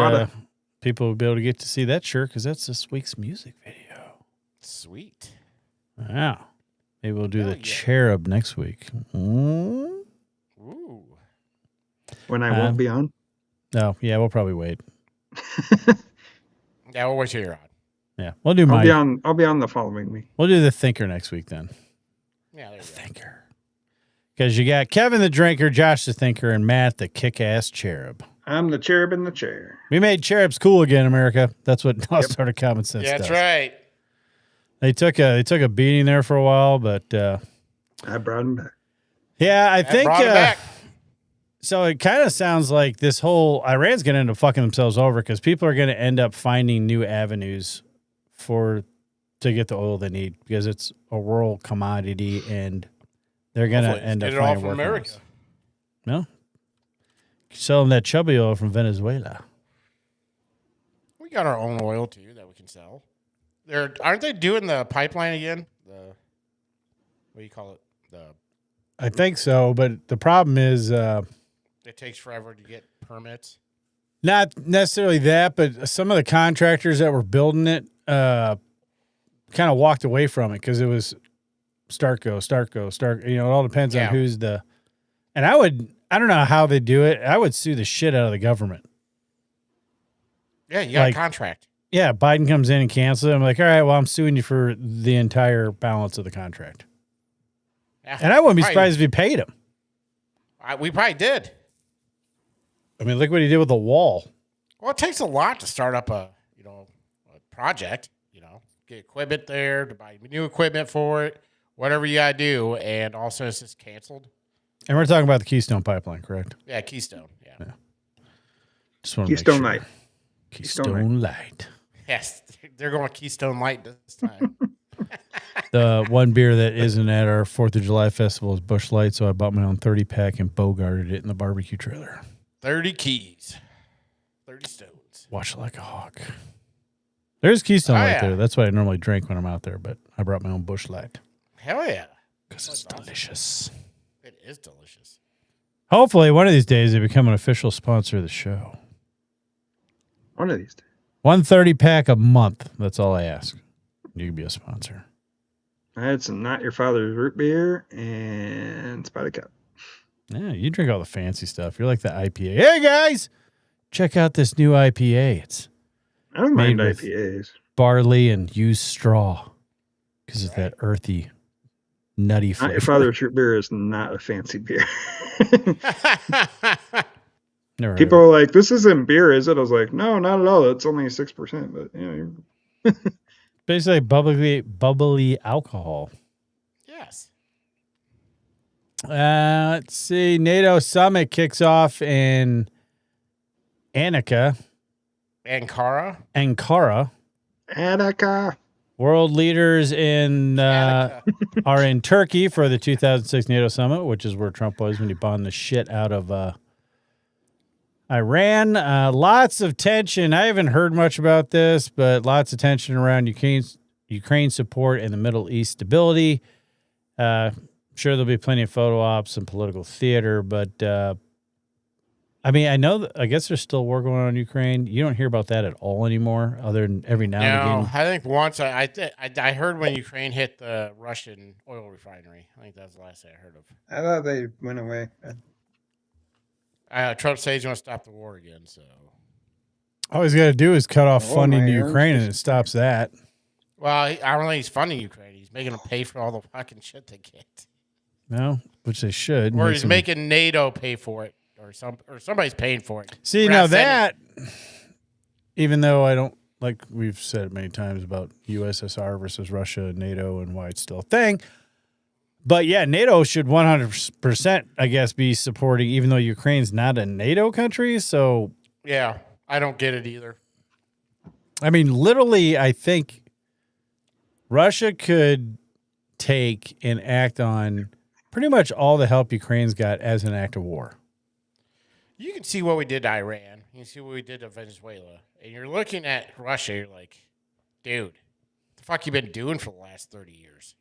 people will be able to get to see that shirt because that's this week's music video. Sweet. Wow. Maybe we'll do the cherub next week. Ooh. When I won't be on? No, yeah, we'll probably wait. Yeah, we'll wait till you're on. Yeah, we'll do I'll be on the following week. We'll do the thinker next week then. Yeah, there you go. Thinker. Because you got Kevin the drinker, Josh the thinker, and Matt the kick-ass cherub. I'm the cherub in the chair. We made cherubs cool again, America. That's what sort of common sense does. That's right. They took a beating there for a while, but I brought him back. Yeah, I think brought him back. So it kind of sounds like this whole Iran's going to end up fucking themselves over because people are going to end up finding new avenues to get the oil they need because it's a world commodity and they're going to end up finding work. America. No, sell them that chubby oil from Venezuela. We got our own oil too that we can sell. Aren't they doing the pipeline again? What do you call it? I think so, but the problem is it takes forever to get permits. Not necessarily that, but some of the contractors that were building it kind of walked away from it because it was start go. It all depends on who's the. And I don't know how they do it. I would sue the shit out of the government. Yeah, you got a contract. Yeah, Biden comes in and cancels it. I'm like, all right, well, I'm suing you for the entire balance of the contract. Yeah, and I wouldn't be surprised if he paid him. We probably did. I mean, look what he did with the wall. Well, it takes a lot to start up a project. Get equipment there, to buy new equipment for it, whatever you gotta do, and also it's just canceled. And we're talking about the Keystone Pipeline, correct? Yeah, Keystone. Yeah. Just want to Keystone Light. Keystone Light. Yes, they're going Keystone Light this time. The one beer that isn't at our 4th of July festival is Busch Light, so I bought my own 30-pack and bogarted it in the barbecue trailer. 30 keys. 30 stones. Watch it like a hawk. There's Keystone Light yeah. there. That's what I normally drink when I'm out there, but I brought my own Busch Light. Hell yeah. Because it's delicious. It is delicious. Hopefully, one of these days, they become an official sponsor of the show. One of these days. 130-pack a month. That's all I ask. You can be a sponsor. I had some Not Your Father's root beer and Spotted Cup. Yeah, you drink all the fancy stuff. You're like the IPA. Hey, guys, check out this new IPA. It's I don't mind made with IPAs. barley and used straw because it's that earthy, nutty Not flavor. Your Father's root beer is not a fancy beer. Never heard People of are like, "This isn't beer, is it?" I was like, "No, not at all. It's only 6%." But it. Basically bubbly alcohol. Yes. Let's see. NATO summit kicks off in Ankara. Attica. World leaders in are in Turkey for the 2006 NATO summit, which is where Trump was when he bombed the shit out of Iran. Lots of tension. I haven't heard much about this, but lots of tension around Ukraine support and the Middle East stability. Sure, there'll be plenty of photo ops and political theater, but I mean, I guess there's still war going on in Ukraine. You don't hear about that at all anymore, other than every now and again. I think once I heard when Ukraine hit the Russian oil refinery. I think that's the last thing I heard of. I thought they went away. Trump says he's going to stop the war again. So All he's got to do is cut off funding to my Ukraine, and arms. it stops that. well, I don't think he's funding Ukraine. He's making them pay for all the fucking shit they get, No, which they should. or Make he's some- making NATO pay for it, or somebody's paying for it. See, We're now not sending- that, even though I don't, like we've said many times about USSR versus Russia and NATO and why it's still a thing. But yeah, NATO should 100%, I guess, be supporting, even though Ukraine's not a NATO country. So, Yeah, I don't get it either. I mean, literally, I think Russia could take and act on pretty much all the help Ukraine's got as an act of war. You can see what we did to Iran. You can see what we did to Venezuela. And you're looking at Russia, you're like, dude, what the fuck you been doing for the last 30 years?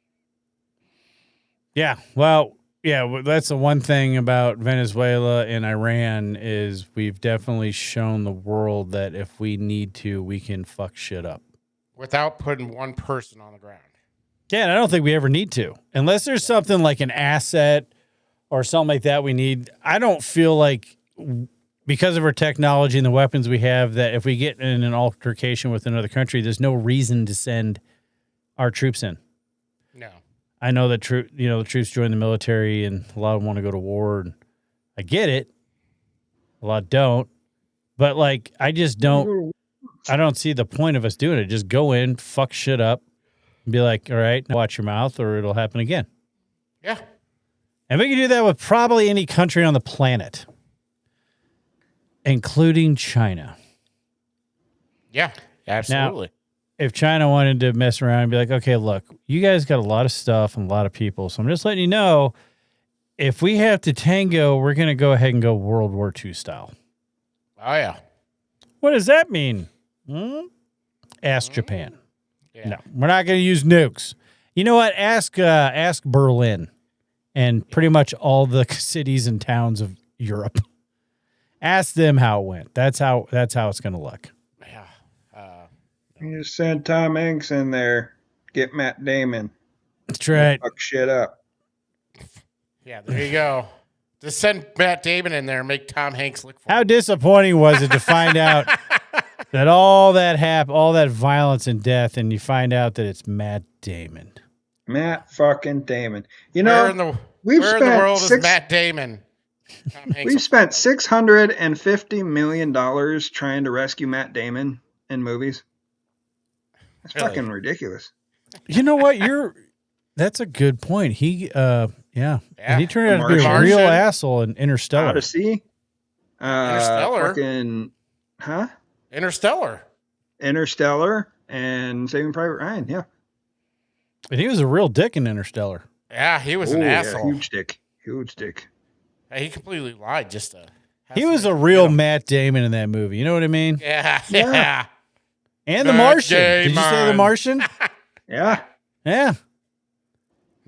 Yeah, well, yeah, that's the one thing about Venezuela and Iran is we've definitely shown the world that if we need to, we can fuck shit up. Without putting one person on the ground. Yeah, and I don't think we ever need to. Unless there's something like an asset or something like that we need. I don't feel like because of our technology and the weapons we have that if we get in an altercation with another country, there's no reason to send our troops in. No. I know that the troops join the military and a lot of them want to go to war. And I get it. A lot don't. But like, I don't see the point of us doing it. Just go in, fuck shit up, and be like, all right, watch your mouth or it'll happen again. Yeah. And we can do that with probably any country on the planet, including China. Yeah, absolutely. If China wanted to mess around and be like, okay, look, you guys got a lot of stuff and a lot of people. So I'm just letting you know, if we have to tango, we're going to go ahead and go World War II style. Oh, yeah. What does that mean? Ask Japan. Yeah. No, we're not going to use nukes. You know what? Ask Berlin and pretty much all the cities and towns of Europe. Ask them how it went. That's how it's going to look. Yeah. You just send Tom Hanks in there, get Matt Damon, That's right. fuck shit up. Yeah, there you go. Just send Matt Damon in there and make Tom Hanks look for How it. disappointing was it to find out that all that violence and death, and you find out that it's Matt Damon. Matt fucking Damon. You Where in know, the, we've where in the spent world six- is Matt Damon? Tom Hanks we've will spent find out. $650 million trying to rescue Matt Damon in movies. That's Really? fucking ridiculous. You know what? That's a good point. He, yeah. And he turned out to be a Martian. real asshole in Interstellar. Odyssey. Interstellar. Fucking, huh? Interstellar. Interstellar and Saving Private Ryan. Yeah. And he was a real dick in Interstellar. Yeah, he was an asshole. Huge dick. Huge dick. He completely lied just to. He was a real Matt Damon in that movie. You know what I mean? Yeah, yeah. And The Martian. Did you say The Martian? Yeah. Yeah.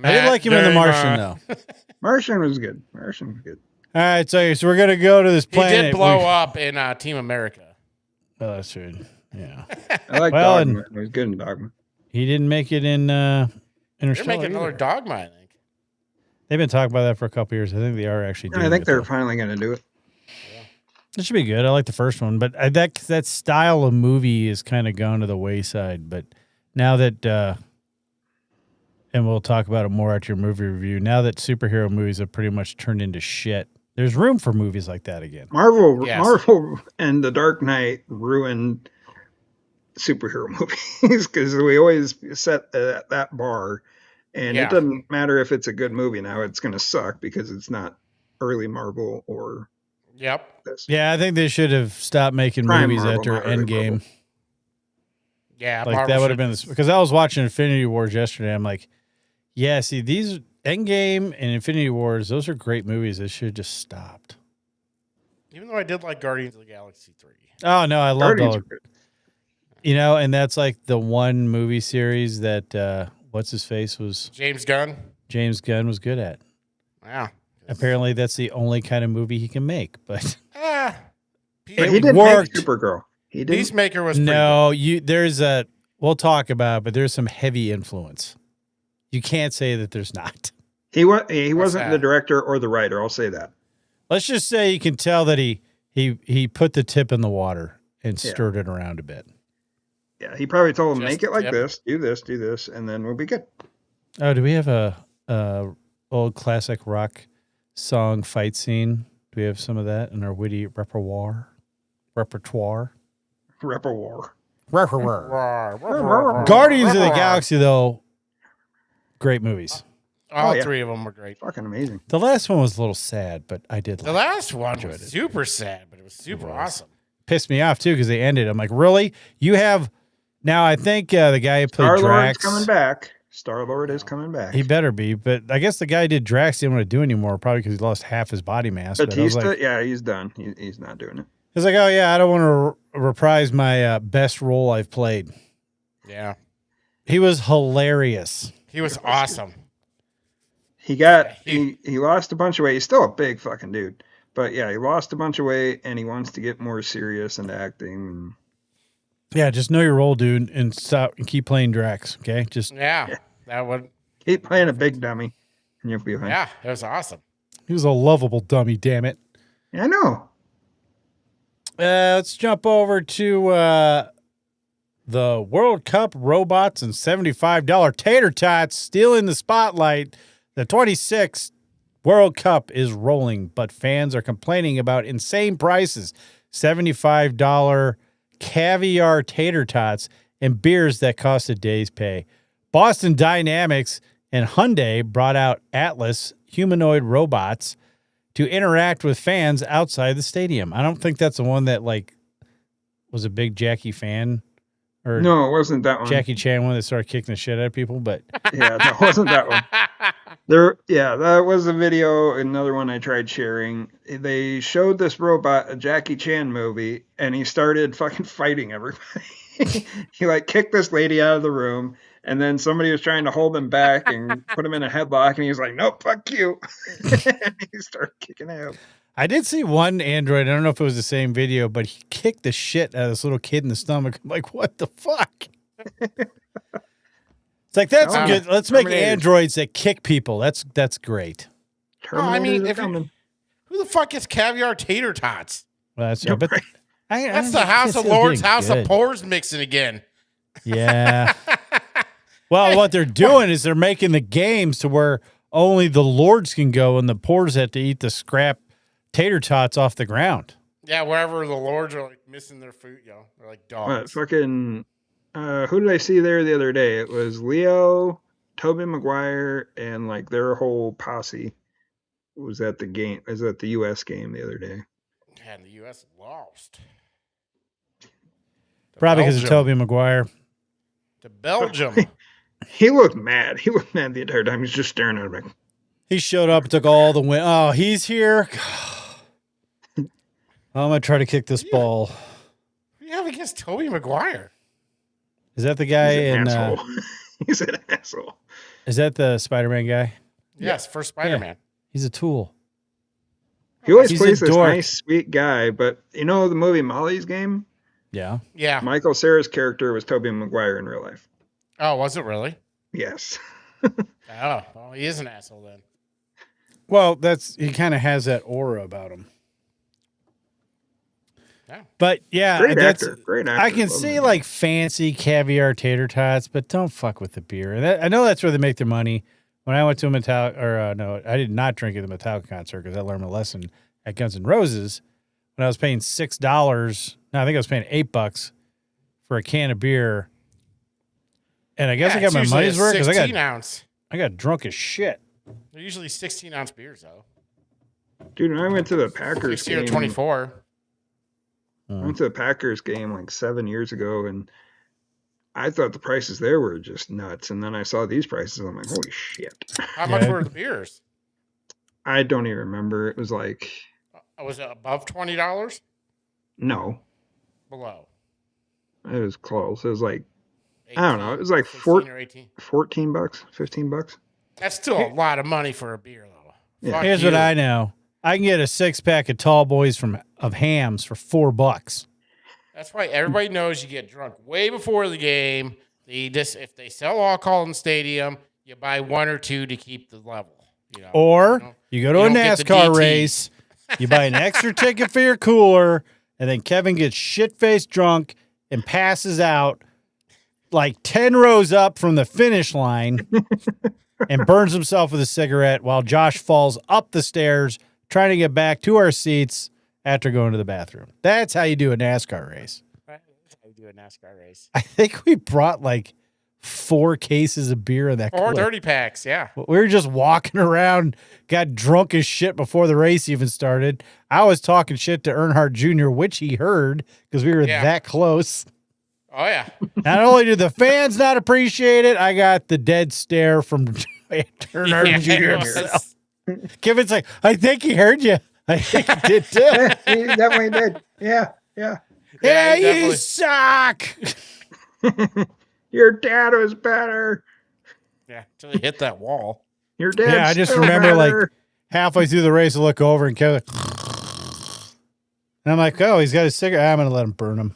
I did like him in The Martian, though. Martian was good. Martian was good. All right, so we're going to go to this planet. He did blow up in Team America. Oh, that's right. Yeah. I like Well, Dogma. It was good in Dogma. He didn't make it in They're Interstellar. making another Dogma, I think. They've been talking about that for a couple years. I think they are actually doing it. I think they're though. finally going to do it. It should be good. I like the first one, but that style of movie is kind of gone to the wayside. But now that, and we'll talk about it more at your movie review, now that superhero movies have pretty much turned into shit, there's room for movies like that again. Marvel Yes. and The Dark Knight ruined superhero movies because we always set that bar. And it doesn't matter if it's a good movie now, it's going to suck because it's not early Marvel or... Yep. Yeah, I think they should have stopped making Prime movies Marvel, after not really Endgame. Marvel. Yeah, Like Marvel that would have should- been this, because I was watching Infinity Wars yesterday. I'm like, yeah, see, these Endgame and Infinity Wars, those are great movies. They should have just stopped. Even though I did like Guardians of the Galaxy 3. Oh no, I loved Guardians all. are good. You know, and that's like the one movie series that what's his face was James Gunn. James Gunn was good at. Yeah. Apparently, that's the only kind of movie he can make. But Ah. But he didn't worked. make Supergirl. He didn't. Peacemaker was pretty no, there's a. We'll talk about it, but there's some heavy influence. You can't say that there's not. He wasn't that? the director or the writer. I'll say that. Let's just say you can tell that he put the tip in the water and stirred it around a bit. Yeah, he probably told him, Just make it like tip. this, do this, and then we'll be good. Oh, do we have a old classic rock song fight scene? Do we have some of that in our witty repertoire? Repertoire. Guardians of the Galaxy, though, great movies. All Oh, yeah. three of them were great. Fucking amazing. The last one was a little sad, but I did The like it. last one Enjoyed was it. super sad, but it was super awesome. Pissed me off, too, because they ended. I'm like, really? You have... Now, I think the guy who played Star-Lord's Drax... coming back. Star-Lord is coming back. He better be, but I guess the guy who did Drax didn't want to do anymore, probably because he lost half his body mass. But I was Batista, like, yeah, he's done. He's not doing it. He's like, oh, yeah, I don't want to reprise my best role I've played. Yeah. He was hilarious. He was awesome. He lost a bunch of weight. He's still a big fucking dude. But yeah, he lost a bunch of weight and he wants to get more serious into acting. Yeah, just know your role, dude, and stop and keep playing Drax, okay? Just Yeah. That would. Keep playing a big dummy and you'll be fine. Yeah. It was awesome. he was a lovable dummy, damn it. Yeah, I know. Let's jump over to the World Cup robots and $75 tater tots stealing the spotlight. The 26th World Cup is rolling, but fans are complaining about insane prices. $75 caviar tater tots and beers that cost a day's pay. Boston Dynamics and Hyundai brought out Atlas humanoid robots to interact with fans outside the stadium. I don't think that's the one that like was a big Jackie fan or No, it wasn't that one. Jackie Chan one that started kicking the shit out of people, but Yeah, that wasn't that one. That was a video, another one I tried sharing. They showed this robot a Jackie Chan movie, and he started fucking fighting everybody. He like kicked this lady out of the room, and then somebody was trying to hold him back and put him in a headlock, and he was like, "Nope, fuck you." And he started kicking out. I did see one android. I don't know if it was the same video, but he kicked the shit out of this little kid in the stomach. I'm like, what the fuck? It's like that's good. Let's make Terminator. androids that kick people. That's great. I mean, Terminators are if you- coming. Who the fuck is caviar tater tots? Well, that's You're but right. That's the House of Lords, House of Pores mixing again. Yeah. Well, what they're doing is they're making the games to where only the lords can go and the poors have to eat the scrap tater tots off the ground. Yeah, wherever the Lords are like missing their food, they're like dogs. Fucking, who did I see there the other day? It was Leo, Tobey Maguire, and like their whole posse was at the game. Was at the U.S. game the other day. And the U.S. lost. To Probably because of Belgium. Tobey Maguire. To Belgium. He looked mad. He looked mad the entire time. He's just staring at me. He showed up and took all the win. Oh, he's here. I'm gonna try to kick this ball. What do you have against Tobey Maguire? Is that the guy He's an in? asshole. He's an asshole. Is that the Spider-Man guy? Yes, for Spider-Man. He's a tool. He always He's plays a this dork. nice, sweet guy, but you know the movie Molly's Game? Yeah. Yeah. Michael Cera's character was Tobey Maguire in real life. Oh, was it really? Yes. Oh, well, he is an asshole then. Well, he kind of has that aura about him. Yeah. But yeah, Great actor. Great actor. I can Love see him. like fancy caviar tater tots, but don't fuck with the beer. I know that's where they make their money. When I went to a no, I did not drink at the Metallica concert because I learned a lesson at Guns N' Roses when I was paying $6. No, I think I was paying $8 for a can of beer. And I guess I got it's my usually money's a worth because 16 ounce. I got drunk as shit. They're usually 16-ounce beers, though. Dude, when I went to the Packers 16 or game, 24. I went to the Packers game like 7 years ago, and I thought the prices there were just nuts. And then I saw these prices, and I'm like, holy shit. How much were the beers? I don't even remember. It was like, Was it above $20? no, Below. it was close. It was like, 18, I don't know. It was like 16 or 18. $14, $15. That's still a lot of money for a beer, though. Yeah. Fuck Here's you. what I know. I can get a 6-pack of Tall Boys of hams for $4. That's why everybody knows you get drunk way before the game. If they sell alcohol in the stadium, you buy one or two to keep the level. Or you go to You a don't get the NASCAR DT. race, you buy an extra ticket for your cooler, and then Kevin gets shit-faced drunk and passes out like 10 rows up from the finish line and burns himself with a cigarette while Josh falls up the stairs trying to get back to our seats after going to the bathroom. That's how you do a NASCAR race. That's how you do a NASCAR race. I think we brought like 4 cases of beer in that Or cooler. 30 packs, yeah. We were just walking around, got drunk as shit before the race even started. I was talking shit to Earnhardt Jr., which he heard because we were Yeah. that close. Oh, yeah. Not only did the fans not appreciate it, I got the dead stare from Earnhardt Yeah, Jr. it himself. was. Kevin's like, I think he heard you. I think he did too. Yeah, he definitely did. Yeah. Yeah, Yeah, he you definitely- suck. Your dad was better. Yeah, until he hit that wall. Your dad. Yeah, I just remember like halfway through the race, I look over and Kevin, and I'm like, oh, he's got a cigarette. I'm going to let him burn him.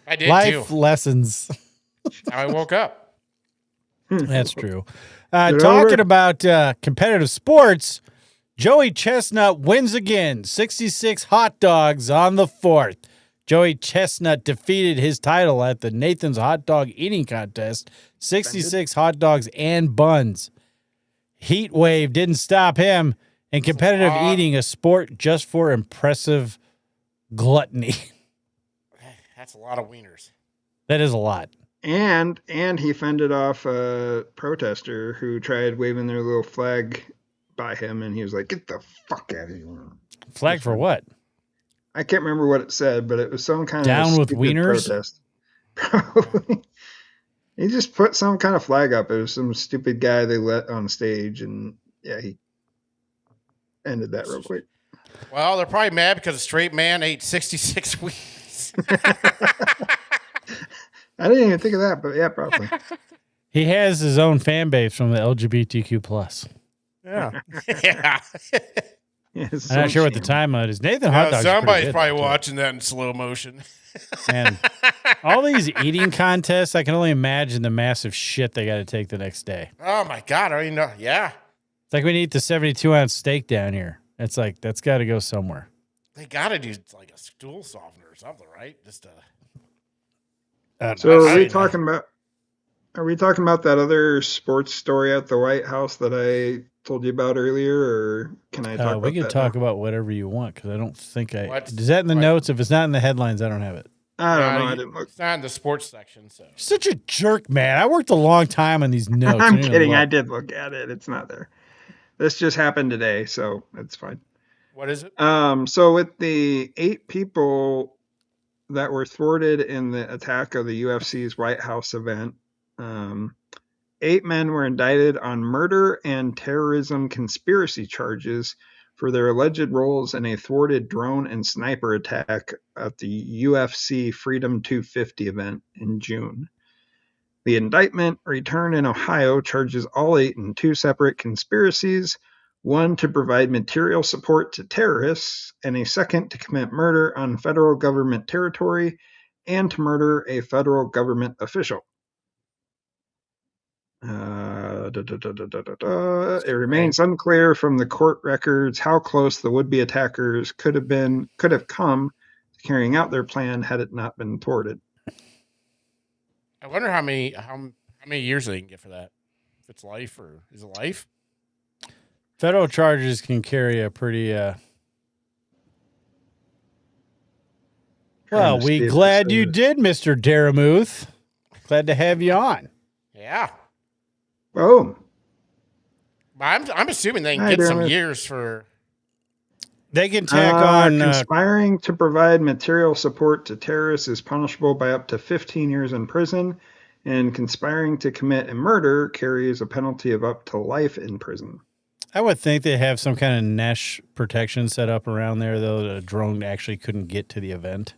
I did, Life too. lessons. I woke up. That's true. Get Talking over it. about competitive sports, Joey Chestnut wins again. 66 hot dogs on the 4th. Joey Chestnut defeated his title at the Nathan's Hot Dog Eating Contest. 66 hot dogs and buns. Heat wave didn't stop him. And competitive lot. eating, a sport just for impressive gluttony. That's a lot of wieners. That is a lot. And he fended off a protester who tried waving their little flag by him, and he was like, "Get the fuck out of here!" Flag for what? I can't remember what it said, but it was some kind Down of with stupid wieners? protest. Probably. He just put some kind of flag up. It was some stupid guy they let on stage, and yeah, he ended that real quick. Well, they're probably mad because a straight man ate 66 wieners. I didn't even think of that, but yeah, probably. He has his own fan base from the LGBTQ plus. Yeah. Yeah. Yeah, it's I'm not some sure what the shame. time on it is. Nathan Hot Dog's pretty somebody's good, probably though, too. watching that in slow motion. And all these eating contests, I can only imagine the massive shit they got to take the next day. Oh, my God. I don't even know. Yeah. It's like when you eat the 72-ounce steak down here. It's like, that's got to go somewhere. They got to do like a stool softener or something, right? Just to. So I are we know. talking about? Are we talking about that other sports story at the White House that I told you about earlier, or can I talk about We can that talk now? about whatever you want because I don't think I. What? Is that in the What? notes? If it's not in the headlines, I don't have it. I don't know. I you- didn't look. It's not in the sports section, so. Such a jerk, man. I worked a long time on these notes. I I'm didn't even kidding. look. I did look at it. It's not there. This just happened today, so it's fine. What is it? So with the 8 people that were thwarted in the attack of the UFC's White House event, 8 men were indicted on murder and terrorism conspiracy charges for their alleged roles in a thwarted drone and sniper attack at the UFC Freedom 250 event in June. The indictment, returned in Ohio, charges all 8 in 2 separate conspiracies, one to provide material support to terrorists, and a second to commit murder on federal government territory and to murder a federal government official. It remains unclear from the court records how close the would-be attackers could have come to carrying out their plan had it not been thwarted. I wonder how many years they can get for that. If it's life or is it life? Federal charges can carry a pretty. Well, we glad you did, Mr. Daramuth. Glad to have you on. Yeah. Oh. I'm assuming they can get some years for. They can tack on. Conspiring to provide material support to terrorists is punishable by up to 15 years in prison, and conspiring to commit a murder carries a penalty of up to life in prison. I would think they have some kind of mesh protection set up around there, though the drone actually couldn't get to the event.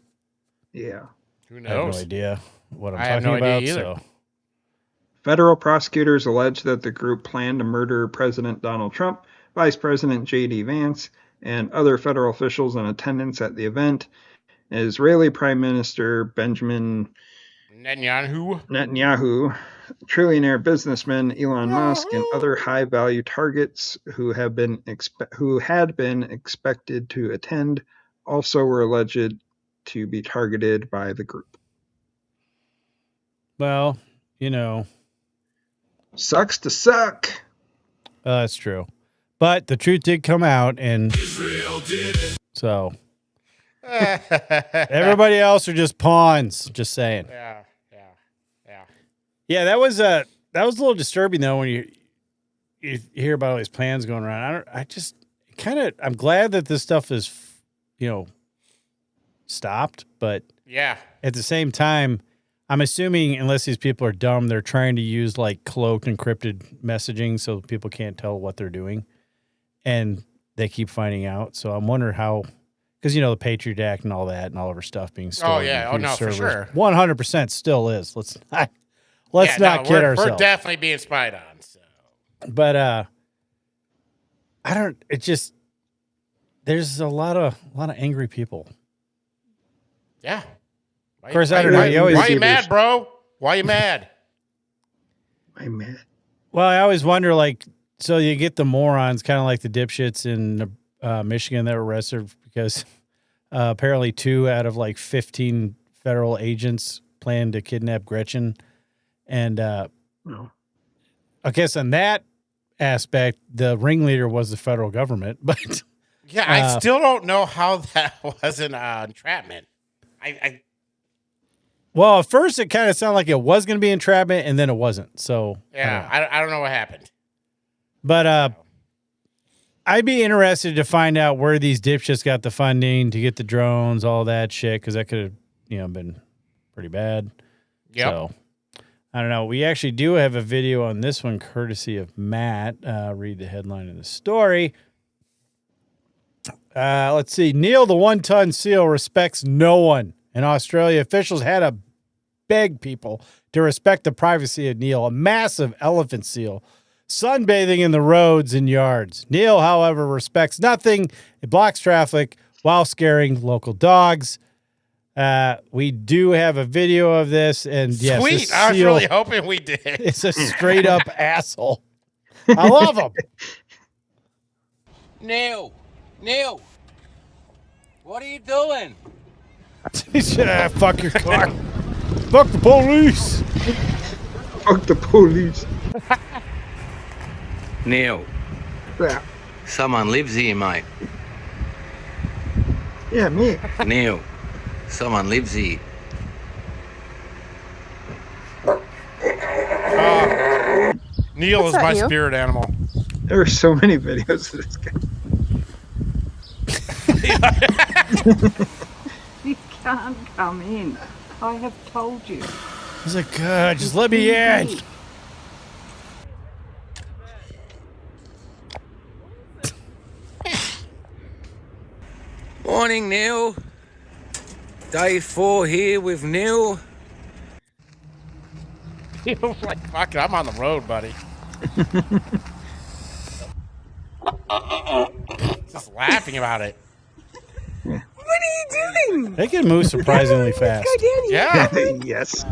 Yeah. Who knows? I have no idea what I'm talking have no about. idea either. So. Federal prosecutors allege that the group planned to murder President Donald Trump, Vice President J.D. Vance, and other federal officials in attendance at the event. Israeli Prime Minister Benjamin Netanyahu, trillionaire businessman Elon Musk, and other high-value targets who had been expected to attend also were alleged to be targeted by the group. Well, you know. Sucks to suck. That's true. But the truth did come out, and Israel did it. So everybody else are just pawns. Just saying. Yeah. That was a little disturbing though when you hear about all these plans going around. I'm glad that this stuff is, stopped. But yeah, at the same time, I'm assuming unless these people are dumb, they're trying to use like cloaked encrypted messaging so people can't tell what they're doing. And they keep finding out. So I'm wondering how, because, the Patriot Act and all that and all of our stuff being stored. Oh, yeah. Oh, no, servers, for sure. 100% still is. Let's not kid ourselves. We're definitely being spied on. So. But there's a lot of angry people. Yeah. Of course, I don't know. Why are you mad, bro? Why are you mad? I'm mad. Well, I always wonder, so you get the morons, kind of like the dipshits in Michigan that were arrested because apparently 2 out of 15 federal agents planned to kidnap Gretchen. And I guess on that aspect, the ringleader was the federal government. But yeah, I still don't know how that wasn't entrapment. Well, at first it kind of sounded like it was going to be entrapment, and then it wasn't. So yeah, I don't know what happened. But I'd be interested to find out where these dipshits got the funding to get the drones, all that shit, because that could have, been pretty bad. Yep. So I don't know. We actually do have a video on this one, courtesy of Matt. Read the headline of the story. Let's see. Neil, the 1-ton seal, respects no one. In Australia, officials had to beg people to respect the privacy of Neil, a massive elephant seal, sunbathing in the roads and yards. Neil, however, respects nothing. It blocks traffic while scaring local dogs. We do have a video of this, and yes, sweet. I was really hoping we did. It's a straight up asshole. I love him. Neil, what are you doing? He said, fuck your car. Fuck the police. Fuck the police. Neil. Yeah. Someone lives here, mate. Yeah, me. Neil. Someone lives here. Neil is my spirit animal. There are so many videos of this guy. You can't come in. I have told you. He's like, God, just let me in. Morning, Neil. Day 4 here with Neil. He was like, fuck it, I'm on the road, buddy. Just laughing about it. They can move surprisingly fast. Yeah. Yes.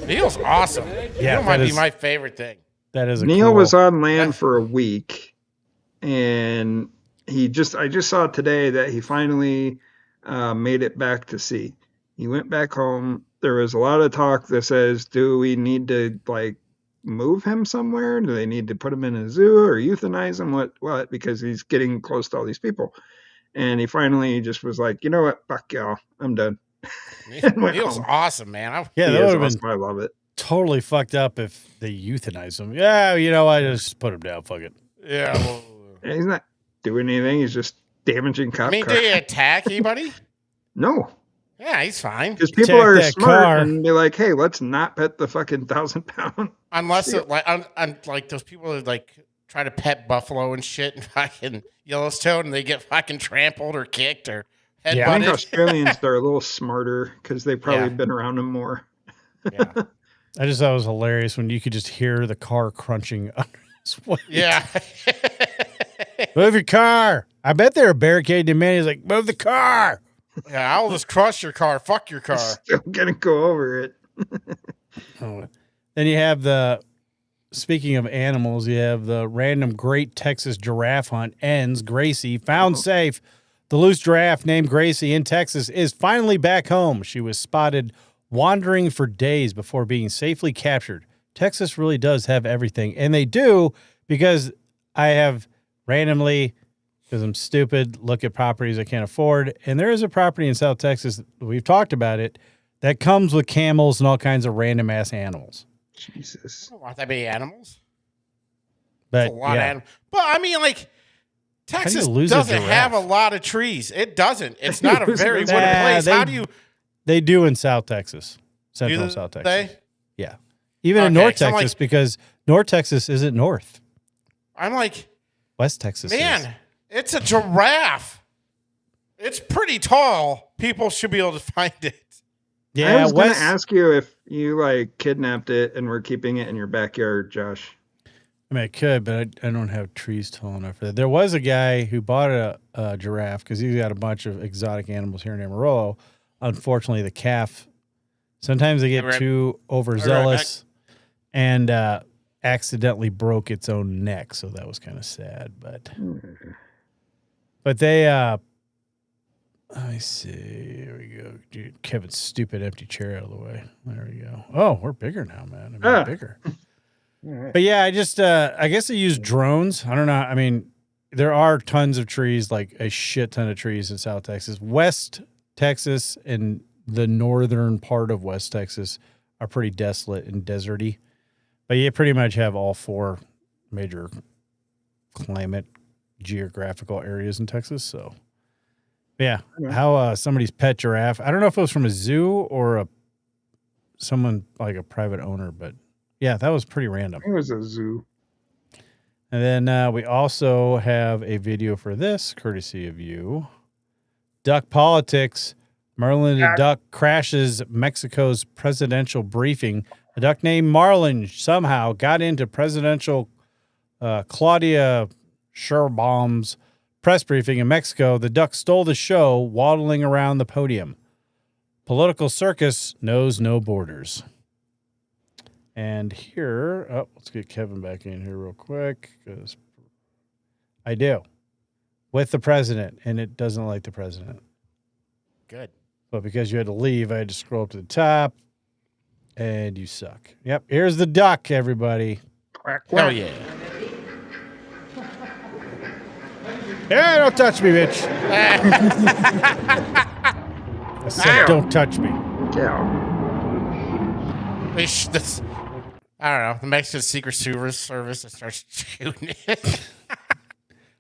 Neil's awesome. Yeah, Neil might that be is- my favorite thing. That is a Neil cool. was on land for a week, and I just saw today that he finally made it back to sea. He went back home. There was a lot of talk that says, do we need to like move him somewhere? Do they need to put him in a zoo or euthanize him? What? Because he's getting close to all these people. And he finally just was like, you know what? Fuck y'all. I'm done. And went Neil's home. awesome, man. Yeah, He that is would have awesome. been I love it. totally fucked up if they euthanized him. Yeah, you know, I just put him down. Fuck it. Yeah. Well, And he's not doing anything. He's just damaging cop I mean, cars. did he attack anybody? No. Yeah, he's fine. Because people Attack are that smart car. and they're like, hey, let's not pet the fucking 1,000-pound. Unless it, like those people that like try to pet buffalo and shit in fucking Yellowstone and they get fucking trampled or kicked or headbutted. Yeah, I think Australians are a little smarter because they've probably Yeah. been around them more. Yeah. I just thought it was hilarious when you could just hear the car crunching under his weight. Yeah. Move your car. I bet they were barricading him in. He's like, move the car. Yeah, I'll just crush your car. Fuck your car. Still gonna go over it. Oh. Then you have speaking of animals, you have the random Great Texas Giraffe Hunt ends. Gracie found safe. The loose giraffe named Gracie in Texas is finally back home. She was spotted wandering for days before being safely captured. Texas really does have everything. And they do, because I have randomly, because I'm stupid, look at properties I can't afford. And there is a property in South Texas, we've talked about it, that comes with camels and all kinds of random ass animals. Jesus. I don't want that many animals. But That's a lot of yeah, animals. But I mean, like, Texas lose a doesn't have a giraffe? lot of trees. It doesn't. It's not a Lose a very wooded giraffe. place. Nah, How do you they do in South Texas, do Central South Texas. they? Yeah, even in Okay, North 'cause I'm Texas, like- because North Texas isn't north. I'm like, West Texas is. man, it's a giraffe. It's pretty tall. People should be able to find it. Yeah, I was West. gonna ask you if you like kidnapped it and were keeping it in your backyard, Josh. I mean, I could, but I don't have trees tall enough for that. There was a guy who bought a giraffe because he's got a bunch of exotic animals here in Amarillo. Unfortunately, the calf, sometimes they get Right. too overzealous and accidentally broke its own neck. So that was kind of sad. But they, let me see. Here we go. Dude, Kevin's stupid empty chair out of the way. There we go. Oh, we're bigger now, man. I mean, Ah. bigger. But yeah, I just, I guess they use drones. I don't know. I mean, there are tons of trees, like a shit ton of trees in South Texas. West Texas and the northern part of West Texas are pretty desolate and deserty. But you pretty much have all four major climate geographical areas in Texas. So, yeah, how somebody's pet giraffe. I don't know if it was from a zoo or someone like a private owner, but yeah, that was pretty random. It was a zoo. And then we also have a video for this, courtesy of you. Duck politics. Merlin the duck crashes Mexico's presidential briefing. A duck named Marlin somehow got into presidential Claudia Sheinbaum's press briefing in Mexico. The duck stole the show, waddling around the podium. Political circus knows no borders. And here, let's get Kevin back in here real quick, because I do. With the president, and it doesn't like the president. Good. But because you had to leave, I had to scroll up to the top, and you suck. Yep, here's the duck, everybody. Quack, Hell quack. yeah. Yeah, don't touch me, bitch. I said, don't touch me. Yeah. I don't know. The Mexican Secret Service that starts shooting it.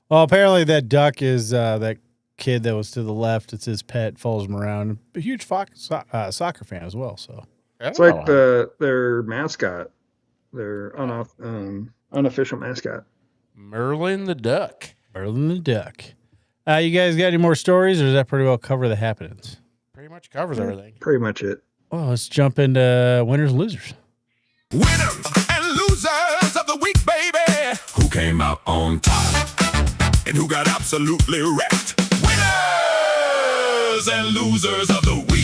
Well, apparently that duck is that kid that was to the left. It's his pet, follows him around. A huge soccer fan as well. So It's like their mascot, their unofficial mascot. Merlin the Duck. Merlin the Duck. You guys got any more stories, or does that pretty well cover the happenings? Pretty much covers everything. Pretty much it. Well, let's jump into winners and losers. Winners and losers of the week, baby. Who came out on top? And who got absolutely wrecked? Winners and losers of the week.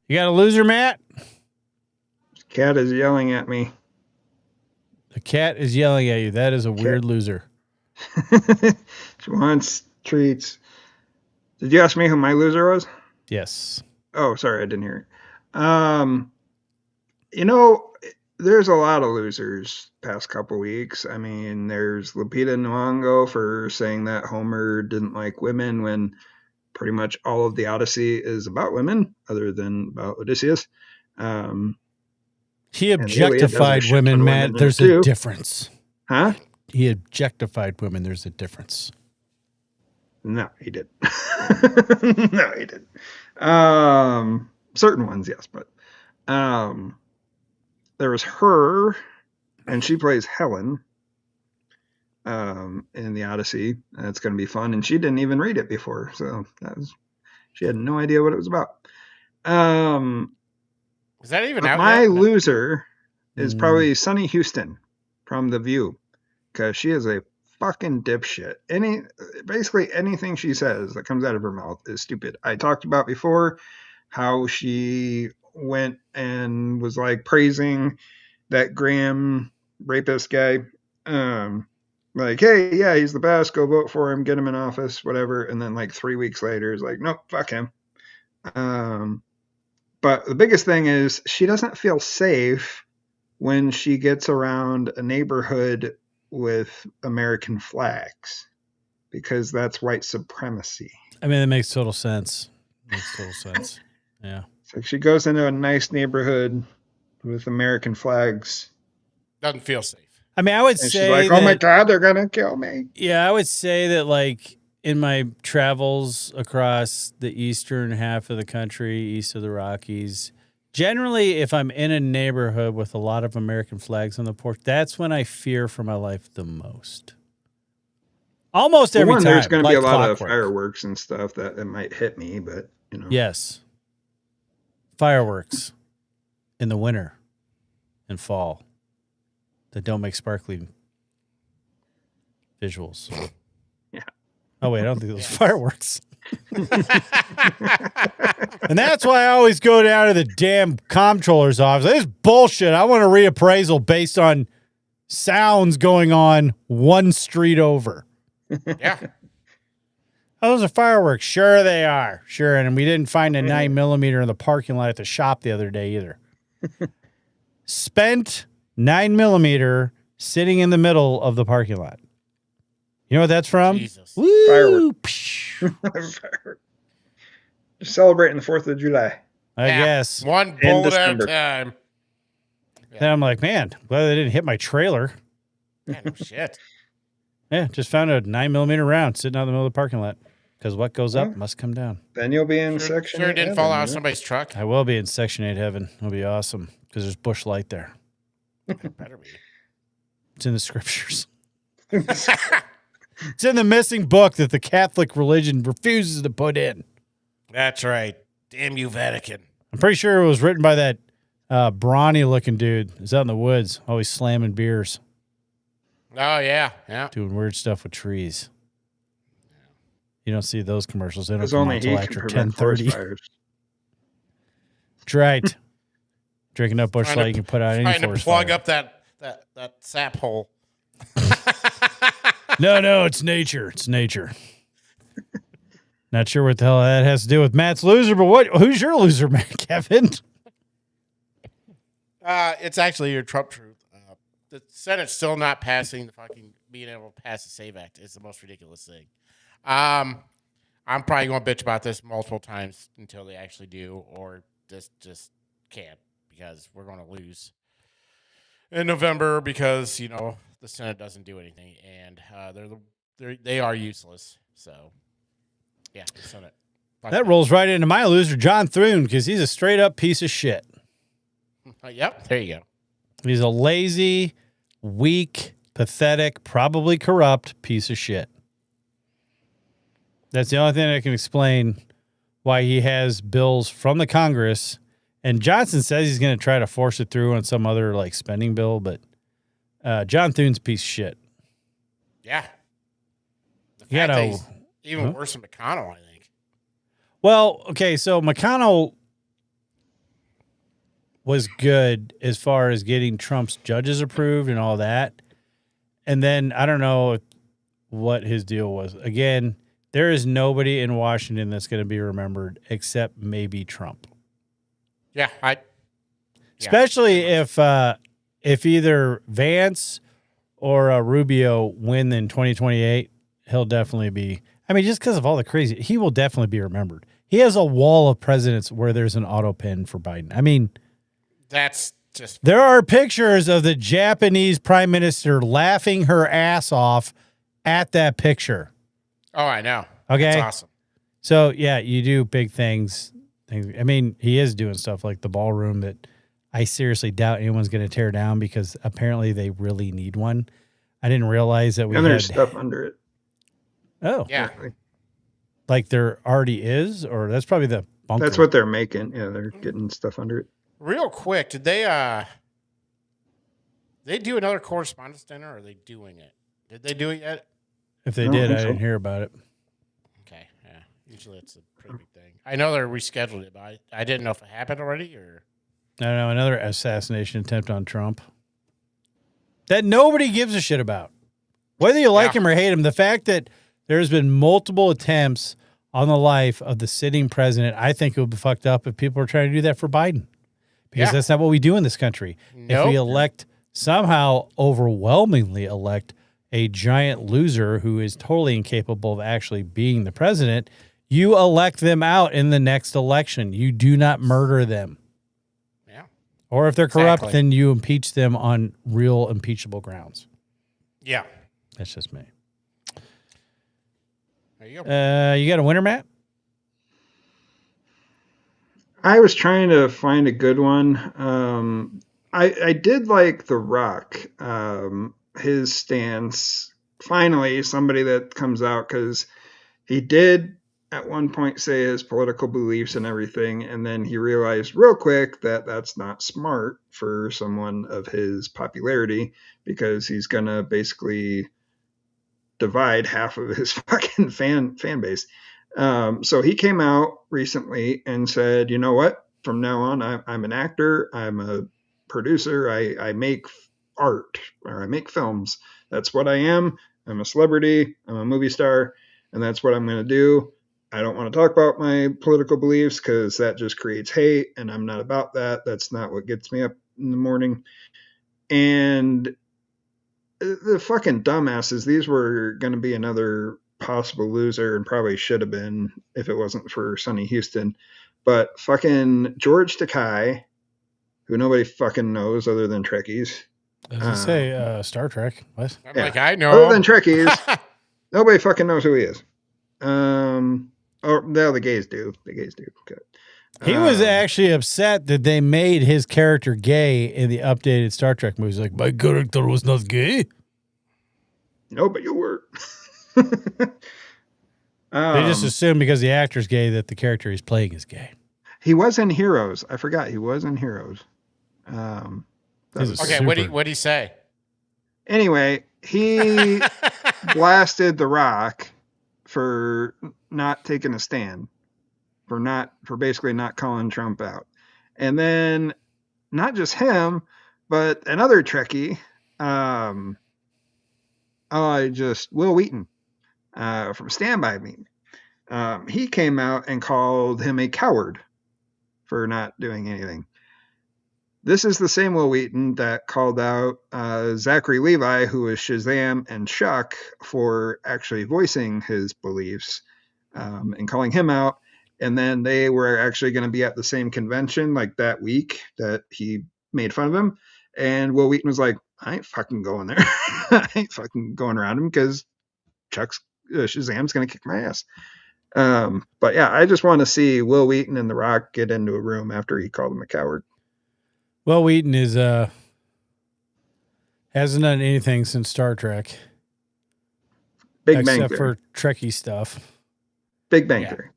You got a loser, Matt? Cat is yelling at me. The cat is yelling at you. That is a weird loser. She wants treats. Did you ask me who my loser was? Yes. Oh, sorry, I didn't hear it. There's a lot of losers past couple weeks. I mean, there's Lupita Nyong'o for saying that Homer didn't like women when pretty much all of the Odyssey is about women, other than about Odysseus. He objectified women, Matt. There's a difference. Huh? He objectified women. There's a difference. No, he didn't. No, he didn't. Certain ones, yes, but there was her, and she plays Helen in the Odyssey. It's going to be fun, and she didn't even read it before, so she had no idea what it was about. Is that even out my yet? loser is probably Sunny Houston from The View, because she is a fucking dipshit. Basically anything she says that comes out of her mouth is stupid. I talked about before how she went and was like praising that Graham rapist guy. Like, hey, yeah, he's the best. Go vote for him. Get him in office, whatever. And then like 3 weeks later, it's like, nope, fuck him. But the biggest thing is she doesn't feel safe when she gets around a neighborhood with American flags, because that's white supremacy. I mean, that makes total sense. Yeah. So she goes into a nice neighborhood with American flags. Doesn't feel safe. I mean, I would And say she's like, oh my God, they're going to kill me. Yeah, I would say that, like, in my travels across the eastern half of the country, east of the Rockies, generally, if I'm in a neighborhood with a lot of American flags on the porch, that's when I fear for my life the most. Almost every time. There's going to be a lot clockwork. of fireworks and stuff that it might hit me, but, Yes. Fireworks in the winter and fall that don't make sparkly visuals. Yeah. Oh, wait, I don't think those fireworks. And that's why I always go down to the damn comptroller's office. This is bullshit. I want a reappraisal based on sounds going on one street over. Yeah. Oh, those are fireworks. Sure they are. Sure. And we didn't find a 9mm in the parking lot at the shop the other day either. Spent 9mm sitting in the middle of the parking lot. You know what that's from? Jesus. Woo! Firework. Just celebrating the 4th of July. I guess. One bullet at a December. time. Then I'm like, man, glad they didn't hit my trailer. Man, no shit. Yeah, just found a 9mm round sitting out in the middle of the parking lot. Because what goes up must come down. Then you'll be in section. Sure, it 8 didn't fall heaven, out of yeah. somebody's truck. I will be in Section 8 heaven. It'll be awesome. Because there's bush light there. It better be. It's in the scriptures. It's in the missing book that the Catholic religion refuses to put in. That's right. Damn you, Vatican. I'm pretty sure it was written by that brawny-looking dude who's out in the woods, always slamming beers, Oh, yeah. Yeah. doing weird stuff with trees. You don't see those commercials. They don't Because come only out he until can after prevent forest 10:30. fires. That's right. Drinking up bush light, you can put out any Trying to forest plug fire. up that sap hole. No, it's nature. It's nature. Not sure what the hell that has to do with Matt's loser, but who's your loser, Matt, Kevin? It's actually your Trump truth. The Senate's still not passing the fucking being able to pass the SAVE Act. It's the most ridiculous thing. I'm probably going to bitch about this multiple times until they actually do, or just can't, because we're going to lose in November because the Senate doesn't do anything, and they are useless. So Yeah, the Senate. Fuck That rolls right into my loser, John Thune, because he's a straight up piece of shit. Yep, there you go. He's a lazy, weak, pathetic, probably corrupt piece of shit. That's the only thing that can explain why he has bills from the Congress. And Johnson says he's going to try to force it through on some other like spending bill, but John Thune's a piece of shit. Yeah. The You fact gotta- that he's even worse than McConnell, I think. Well, okay, so McConnell was good as far as getting Trump's judges approved and all that. And then I don't know what his deal was. Again, there is nobody in Washington that's going to be remembered except maybe Trump. Yeah, Especially if either Vance or Rubio win in 2028, he'll definitely be. I mean, just because of all the crazy, he will definitely be remembered. He has a wall of presidents where there's an auto pen for Biden. I mean, that's just. there are pictures of the Japanese prime minister laughing her ass off at that picture. Oh, I know. Okay. That's awesome. So, yeah, you do big things. I mean, he is doing stuff like the ballroom that I seriously doubt anyone's going to tear down because apparently they really need one. I didn't realize that we And had there's stuff under it. Oh, Yeah. like there already is, or that's probably the bunker. That's what they're making. Yeah, they're getting stuff under it. Real quick, did they do another correspondence dinner, or are they doing it? Did they do it yet? If they I don't did, I think so. didn't hear about it. Okay, yeah. Usually it's a pretty big thing. I know they rescheduled it, but I didn't know if it happened already or. I don't know, another assassination attempt on Trump that nobody gives a shit about. Whether you like him or hate him, the fact that there's been multiple attempts on the life of the sitting president, I think it would be fucked up if people are trying to do that for Biden. Because that's not what we do in this country. If we elect, somehow overwhelmingly elect a giant loser who is totally incapable of actually being the president, you elect them out in the next election. You do not murder them. Yeah. Or if they're corrupt, then you impeach them on real impeachable grounds. Yeah. That's just me. There you go. You got a winner, Matt? I was trying to find a good one. I did like The Rock, his stance. Finally, somebody that comes out, because he did at one point say his political beliefs and everything, and then he realized real quick that that's not smart for someone of his popularity, because he's going to basically divide half of his fucking fan base. So he came out recently and said, you know what? From now on, I'm an actor. I'm a producer. I make art, or I make films. That's what I am. I'm a celebrity. I'm a movie star, and that's what I'm going to do. I don't want to talk about my political beliefs because that just creates hate, and I'm not about that. That's not what gets me up in the morning. And the fucking dumbasses, these were going to be another possible loser, and probably should have been if it wasn't for Sonny Houston. But fucking George Takei, who nobody fucking knows other than Trekkies. As I say, Star Trek. What? I'm like, I know. Other than Trekkies, nobody fucking knows who he is. The gays do. The gays do. Good. He was actually upset that they made his character gay in the updated Star Trek movies. Like, my character was not gay. No, but you were. They just assume because the actor's gay that the character he's playing is gay. He was in Heroes. I forgot he was in Heroes. Okay, what'd he say? Anyway, he blasted The Rock for not taking a stand, for basically not calling Trump out. And then not just him, but another Trekkie, Will Wheaton, from Stand By Me. He came out and called him a coward for not doing anything. This is the same Will Wheaton that called out Zachary Levi, who was Shazam and Chuck, for actually voicing his beliefs and calling him out. And then they were actually going to be at the same convention like that week that he made fun of him. And Will Wheaton was like, I ain't fucking going there. I ain't fucking going around him because Chuck's Shazam's going to kick my ass. But yeah, I just want to see Will Wheaton and The Rock get into a room after he called him a coward. Well, Wheaton is hasn't done anything since Star Trek, Big Bang except Theory. for Trekkie stuff. Big Bang Theory.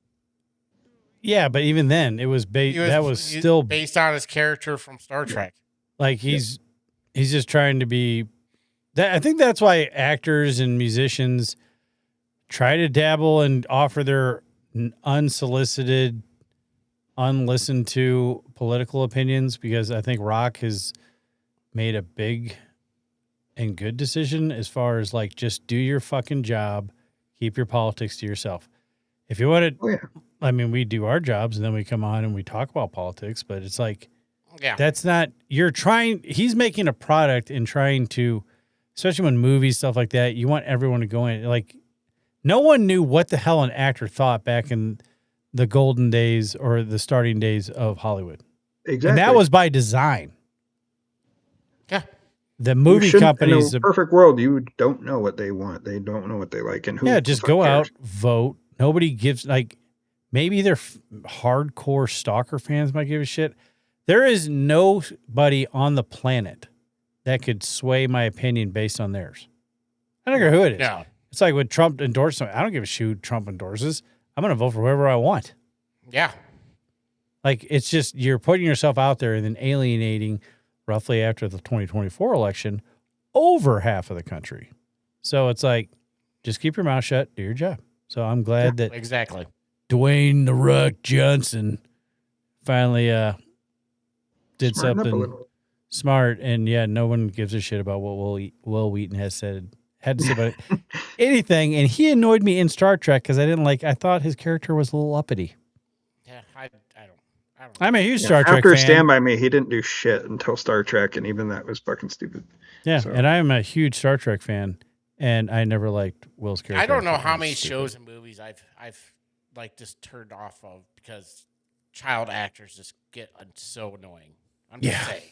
Yeah, but even then, it was that was still based on his character from Star Trek. like he's just trying to be. I think that's why actors and musicians try to dabble and offer their unsolicited, unlistened to political opinions, because I think Rock has made a big and good decision as far as like, just do your fucking job, keep your politics to yourself. If you want to, I mean, we do our jobs and then we come on and we talk about politics, but it's like, that's not, he's making a product and trying to, especially when movies, stuff like that, you want everyone to go in. Like, no one knew what the hell an actor thought back in the golden days or the starting days of Hollywood. Exactly. And that was by design. Yeah. The movie companies. In a perfect world, you don't know what they want. They don't know what they like. And who just go out, vote. Nobody gives, like, maybe they're hardcore stalker fans might give a shit. There is nobody on the planet that could sway my opinion based on theirs. I don't care who it is. Yeah. It's like when Trump endorsed something. I don't give a shit who Trump endorses. I'm going to vote for whoever I want. Yeah. Like, it's just, you're putting yourself out there and then alienating roughly after the 2024 election over half of the country. So it's like, just keep your mouth shut, do your job. So I'm glad that exactly Dwayne "The Rock" Johnson finally did something smart. And yeah, no one gives a shit about what Will Wheaton had to say about anything. And he annoyed me in Star Trek because I thought his character was a little uppity. Yeah, I don't. I'm a huge Star Trek After fan. Stand By Me, he didn't do shit until Star Trek, and even that was fucking stupid. Yeah, So. and I'm a huge Star Trek fan, and I never liked Will's character. I don't know how many shows and movies I've like just turned off of because child actors just get so annoying. I'm just saying.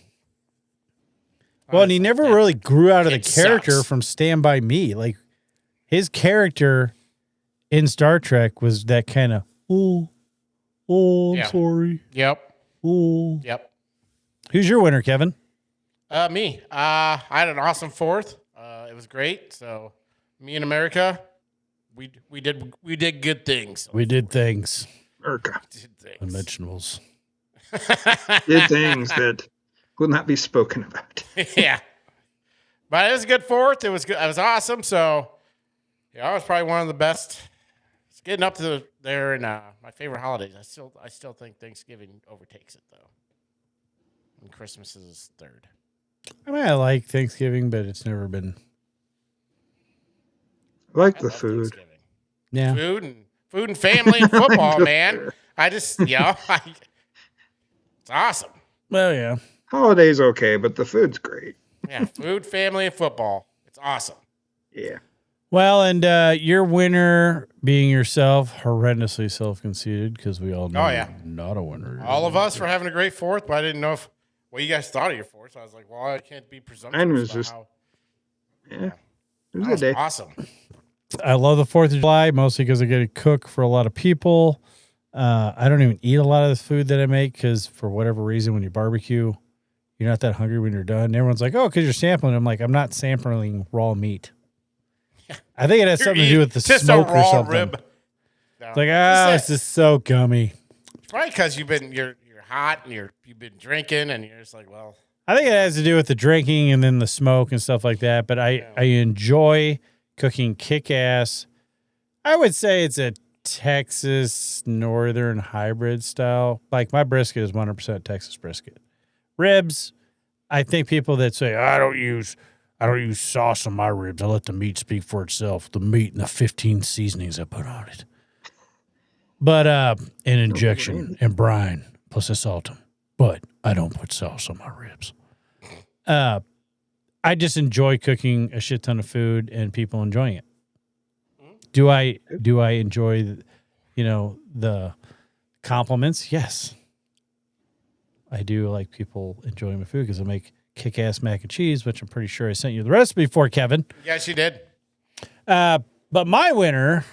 Well, and he never really grew out of the character sucks. from Stand By Me. Like, his character in Star Trek was that kind of, I'm sorry. Yep. Oh. Yep. Who's your winner, Kevin? Me. I had an awesome fourth. It was great. So, me and America, we did good things. We did things. America. Did things. Unmentionables. Did things that will not be spoken about. Yeah. But it was a good fourth. It was good. It was awesome. So, yeah, it was probably one of the best. It's getting up to there in my favorite holidays. I still think Thanksgiving overtakes it though. And Christmas is third. I mean, I like Thanksgiving, but it's never been. I like I the love food. Thanksgiving. Yeah. Food and family and football, man. I just, it's awesome. Well, yeah. Holiday's okay, but the food's great. Yeah, food, family, and football. It's awesome. Yeah. Well, and your winner being yourself, horrendously self-conceited, because we all know you're not a winner. All of us for having a great fourth, but I didn't know what you guys thought of your fourth. So I was like, well, I can't be presumptuous. Mine was about just, how, it was a that good was day. awesome. I love the 4th of July, mostly because I get to cook for a lot of people. I don't even eat a lot of the food that I make because for whatever reason, when you barbecue, you're not that hungry when you're done. And everyone's like, oh, because you're sampling. I'm like, I'm not sampling raw meat. I think it has something to do with the just smoke a raw or something. rib. No. It's like, this is so gummy. It's probably because you're hot and you've been drinking and you're just like, well. I think it has to do with the drinking and then the smoke and stuff like that. But I enjoy cooking kick-ass. I would say it's a Texas Northern hybrid style. Like, my brisket is 100% Texas brisket. Ribs, I think people that say, I don't use sauce on my ribs. I let the meat speak for itself. The meat and the 15 seasonings I put on it. But an injection and brine, plus I salt them. But I don't put sauce on my ribs. I just enjoy cooking a shit ton of food and people enjoying it. Do I enjoy, the compliments? Yes. I do like people enjoying my food because I make kick-ass mac and cheese, which I'm pretty sure I sent you the recipe for, Kevin. Yes, you did. But my winner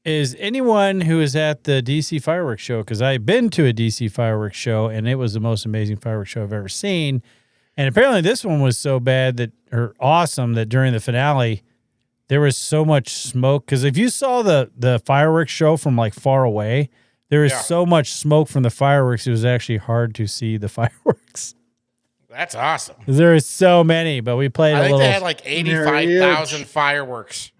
is anyone who is at the DC fireworks show, because I've been to a DC fireworks show and it was the most amazing fireworks show I've ever seen. And apparently this one was so bad or awesome that during the finale, there was so much smoke. Because if you saw the fireworks show from like far away, there was so much smoke from the fireworks, it was actually hard to see the fireworks. That's awesome. There is so many, but we played I think little. they had like 85,000 fireworks.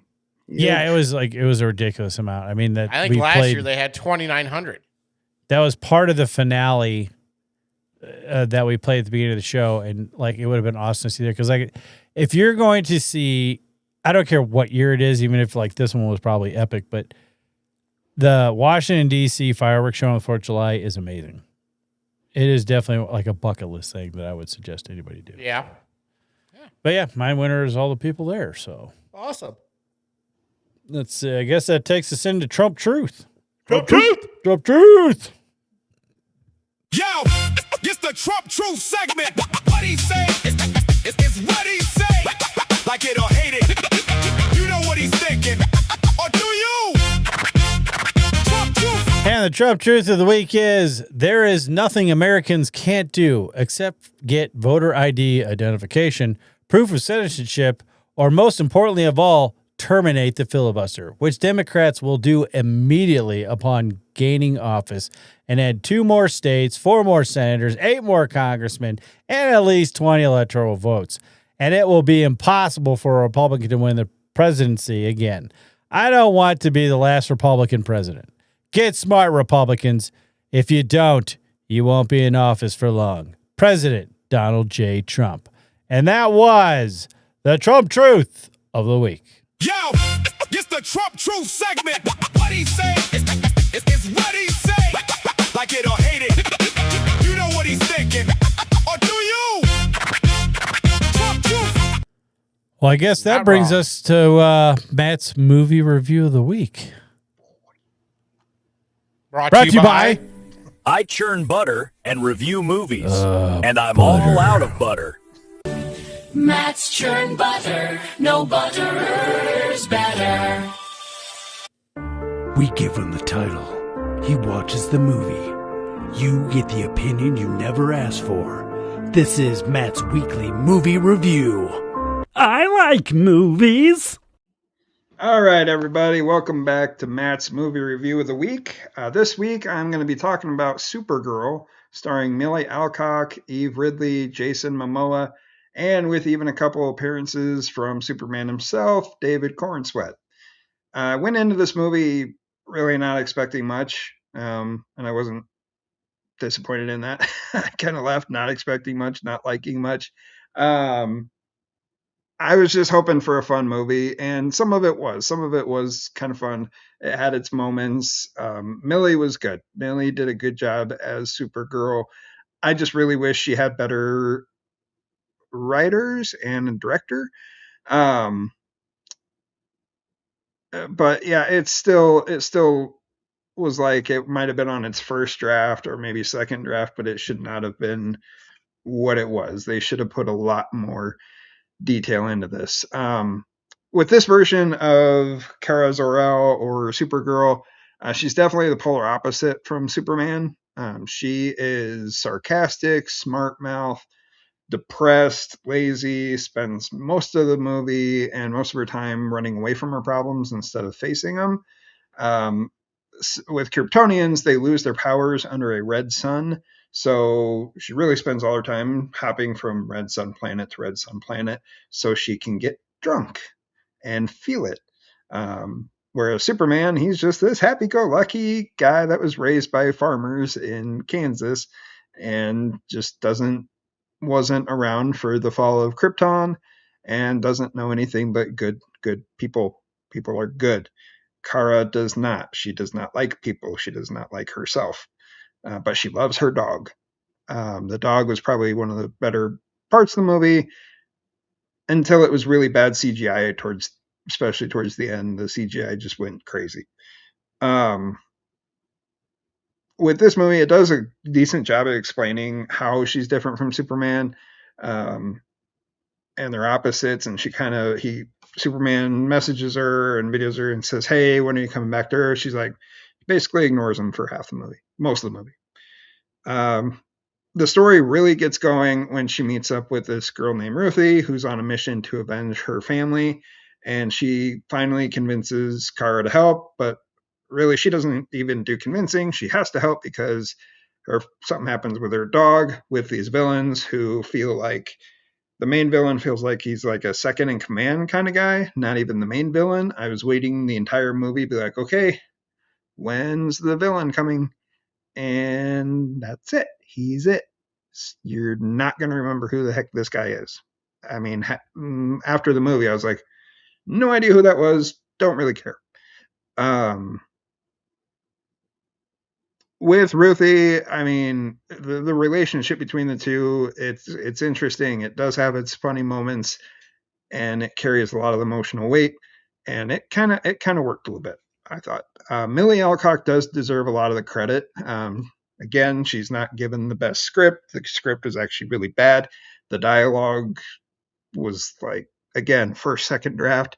Yeah, it was a ridiculous amount. I mean, I think last year they had 2,900. That was part of the finale that we played at the beginning of the show, and like it would have been awesome to see there. Because like, if you're going to see, I don't care what year it is, even if like this one was probably epic, but the Washington D.C. fireworks show on the 4th of July is amazing. It is definitely like a bucket list thing that I would suggest anybody do. Yeah. But yeah, my winner is all the people there. So Awesome. let's I guess that takes us into Trump Truth. Trump Truth. Trump Truth. Yo, it's the Trump Truth segment. What he say is what he say. Like it or hate it. You know what he's thinking. Or do you? Trump Truth. And the Trump Truth of the week is there is nothing Americans can't do except get voter ID identification, proof of citizenship, or most importantly of all, terminate the filibuster, which Democrats will do immediately upon gaining office and add 2 more states, 4 more senators, 8 more congressmen, and at least 20 electoral votes. And it will be impossible for a Republican to win the presidency again. I don't want to be the last Republican president. Get smart, Republicans. If you don't, you won't be in office for long. President Donald J. Trump. And that was the Trump Truth of the week. Yo, it's the Trump Truth segment. What he say is what he say. Like it or hate it. You know what he's thinking. Or do you? Trump Truth. Well, I guess that Not brings wrong. us to Matt's movie review of the week. Brought Brought to you by I churn butter and review movies, and I'm all out of butter. Matt's churn butter, no butter's better. We give him the title. He watches the movie. You get the opinion you never asked for. This is Matt's weekly movie review. I like movies. All right, everybody, welcome back to Matt's movie review of the week. This week, I'm going to be talking about Supergirl, starring Millie Alcock, Eve Ridley, Jason Momoa, and with even a couple appearances from Superman himself, David Cornsweet. I went into this movie really not expecting much, and I wasn't disappointed in that. I kind of left not expecting much, not liking much. I was just hoping for a fun movie, and some of it was kind of fun. It had its moments. Millie was good. Millie did a good job as Supergirl. I just really wish she had better writers and a director. But yeah, it still was like it might have been on its first draft or maybe second draft, but it should not have been what it was. They should have put a lot more detail into this. With this version of Kara Zor-El or Supergirl, she's definitely the polar opposite from Superman. She is sarcastic, smart mouth, depressed, lazy, spends most of the movie and most of her time running away from her problems instead of facing them. With Kryptonians, they lose their powers under a red sun. So she really spends all her time hopping from red sun planet to red sun planet so she can get drunk and feel it. Whereas Superman, he's just this happy-go-lucky guy that was raised by farmers in Kansas and just wasn't around for the fall of Krypton and doesn't know anything but good people. People are good. Kara does not. She does not like people. She does not like herself. But she loves her dog. The dog was probably one of the better parts of the movie until it was really bad CGI especially towards the end. The CGI just went crazy. With this movie, it does a decent job at explaining how she's different from Superman. And and they're opposites. And Superman messages her and videos her and says, "Hey, when are you coming back to Earth?" She's like, basically ignores him for half the movie, most of the movie. The story really gets going when she meets up with this girl named Ruthie, who's on a mission to avenge her family. And she finally convinces Kara to help, but really she doesn't even do convincing. She has to help because something happens with her dog with these villains who feel like the main villain feels like he's like a second in command kind of guy, not even the main villain. I was waiting the entire movie, be like, okay, when's the villain coming? And that's it. He's it. You're not going to remember who the heck this guy is. I mean, after the movie, I was like, no idea who that was. Don't really care. With Ruthie, I mean, the relationship between the two, it's interesting. It does have its funny moments, and it carries a lot of emotional weight, and it kind of worked a little bit, I thought. Millie Alcock does deserve a lot of the credit. Again, she's not given the best script. The script is actually really bad. The dialogue was like, again, first, second draft.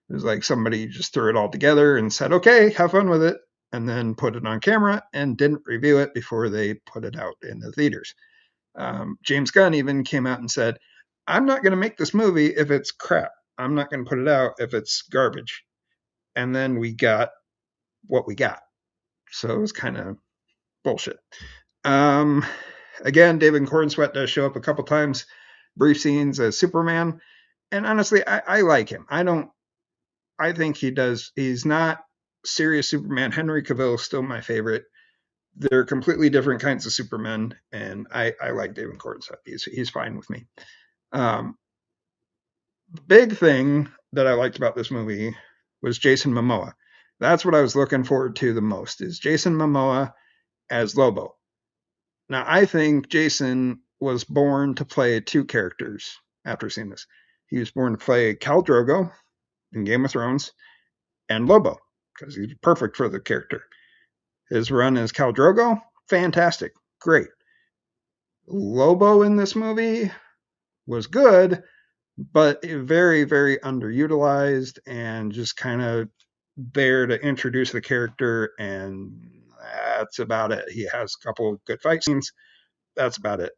It was like somebody just threw it all together and said, okay, have fun with it, and then put it on camera and didn't review it before they put it out in the theaters. James Gunn even came out and said, I'm not going to make this movie if it's crap. I'm not going to put it out if it's garbage. And then we got what we got. So it was kind of bullshit. Again, David Cornsweet does show up a couple times, brief scenes as Superman. And honestly, I like him. I think he does. He's not serious Superman. Henry Cavill is still my favorite. They're completely different kinds of Supermen, and I like David Cornsweet. He's fine with me. The big thing that I liked about this movie was Jason Momoa. That's what I was looking forward to the most, is Jason Momoa as Lobo. Now, I think Jason was born to play two characters after seeing this. He was born to play Khal Drogo in Game of Thrones and Lobo, because he's perfect for the character. His run as Khal Drogo, fantastic, great. Lobo in this movie was good, but very, very underutilized and just kind of there to introduce the character, and that's about it. He has a couple of good fight scenes. That's about it.